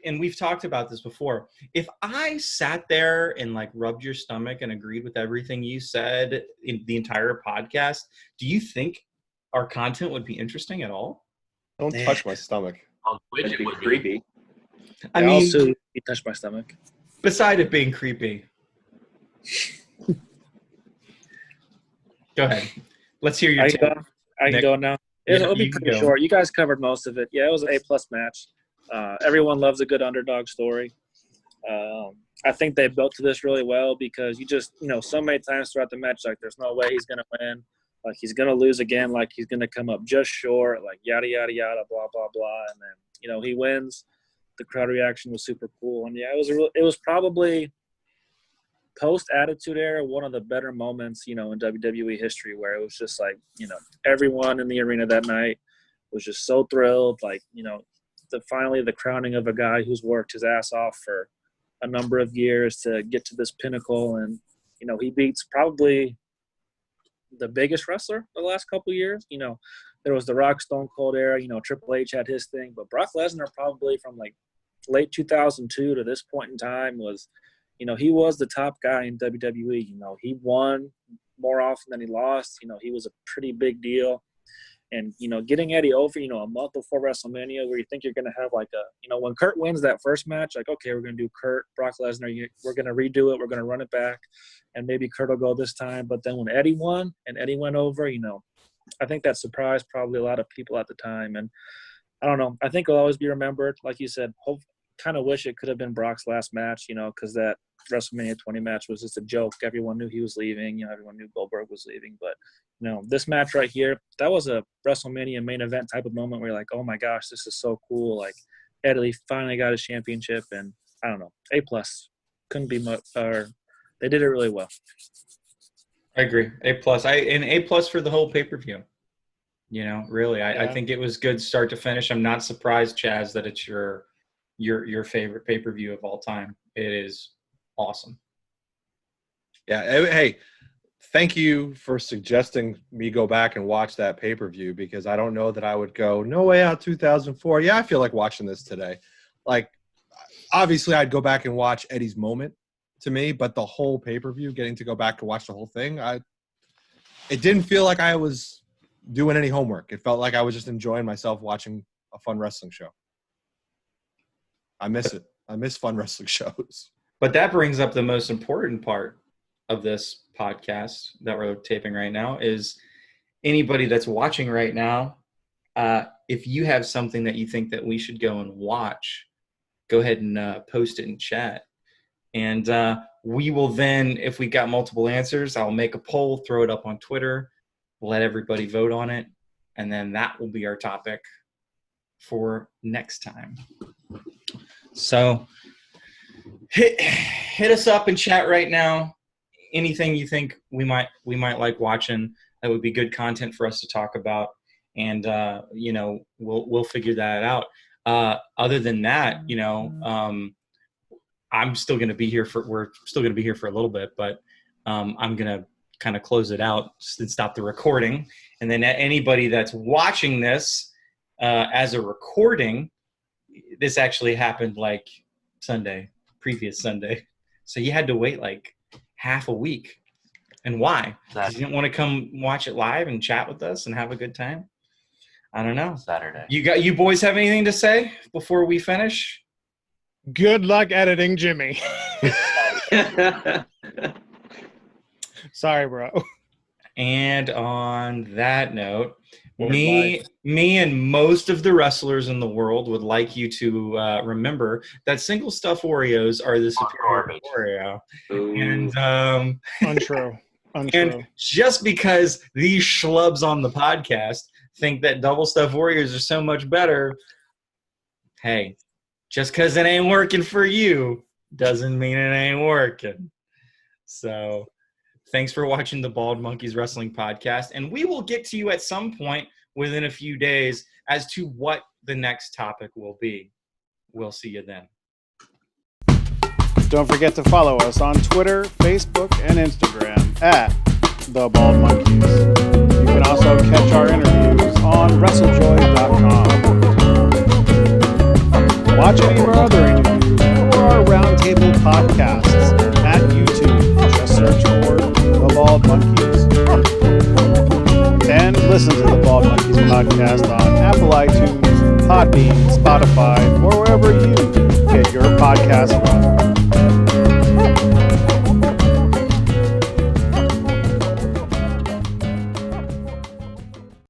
and we've talked about this before. If I sat there and like rubbed your stomach and agreed with everything you said in the entire podcast, do you think our content would be interesting at all? Don't touch my stomach. It'd be creepy. I mean, also, you touched my stomach. Beside it being creepy. Go ahead. Let's hear your take. I can go now. It'll be pretty short. You guys covered most of it. Yeah, it was an A+ match. Everyone loves a good underdog story. I think they built to this really well because you just, so many times throughout the match, like there's no way he's going to win. Like he's going to lose again. Like he's going to come up just short, like yada, yada, yada, blah, blah, blah. And then, he wins. The crowd reaction was super cool. And yeah, it was probably post-Attitude Era, one of the better moments, in WWE history where it was just like, everyone in the arena that night was just so thrilled. Like, finally the crowning of a guy who's worked his ass off for a number of years to get to this pinnacle. And, he beats probably the biggest wrestler the last couple of years. There was the Rock Stone Cold era. Triple H had his thing, but Brock Lesnar probably from like late 2002 to this point in time was, he was the top guy in WWE. He won more often than he lost. He was a pretty big deal. And, getting Eddie over, a month before WrestleMania where you think you're going to have like when Kurt wins that first match, like, okay, we're going to do Kurt, Brock Lesnar, we're going to redo it, we're going to run it back, and maybe Kurt will go this time. But then when Eddie won and Eddie went over, I think that surprised probably a lot of people at the time. And I don't know, I think it'll always be remembered. Like you said, kind of wish it could have been Brock's last match, because that WrestleMania 20 match was just a joke. Everyone knew he was leaving. Everyone knew Goldberg was leaving. But, this match right here, that was a WrestleMania main event type of moment where you're like, oh, my gosh, this is so cool. Like, Eddie finally got his championship. And, I don't know, A+. Couldn't be much – or they did it really well. I agree. A+. And A+ for the whole pay-per-view. Really. Yeah. I think it was good start to finish. I'm not surprised, Chaz, that it's your favorite pay-per-view of all time. It is awesome. Yeah. Hey, thank you for suggesting me go back and watch that pay-per-view, because I don't know that I would go, No Way Out 2004. Yeah, I feel like watching this today. Like, obviously, I'd go back and watch Eddie's moment to me, but the whole pay-per-view, getting to go back to watch the whole thing, it didn't feel like I was doing any homework. It felt like I was just enjoying myself watching a fun wrestling show. I miss it. I miss fun wrestling shows. But that brings up the most important part of this podcast that we're taping right now is anybody that's watching right now, if you have something that you think that we should go and watch, go ahead and post it in chat. And we will then, if we got multiple answers, I'll make a poll, throw it up on Twitter, let everybody vote on it, and then that will be our topic for next time. So hit us up in chat right now. Anything you think we might like watching that would be good content for us to talk about, and we'll figure that out. Other than that, I'm still going to be here we're still going to be here for a little bit, but I'm going to kind of close it out and stop the recording. And then anybody that's watching this as a recording, this actually happened like previous Sunday. So you had to wait like half a week. And why? Because you didn't want to come watch it live and chat with us and have a good time? I don't know. Saturday. You boys have anything to say before we finish? Good luck editing Jimmy. Sorry, bro. And on that note, me and most of the wrestlers in the world would like you to remember that single stuff Oreos are the superior Oreo. And Untrue. And just because these schlubs on the podcast think that double stuff Oreos are so much better, hey, just because it ain't working for you doesn't mean it ain't working. So thanks for watching the Bald Monkeys Wrestling Podcast, and we will get to you at some point within a few days as to what the next topic will be. We'll see you then. Don't forget to follow us on Twitter, Facebook, and Instagram at The Bald Monkeys. You can also catch our interviews on WrestleJoy.com. Watch any of our other interviews or our roundtable podcasts at YouTube. Just search for The Bald Monkeys. And listen to The Bald Monkeys podcast on Apple iTunes, Podbean, Spotify, or wherever you get your podcast from.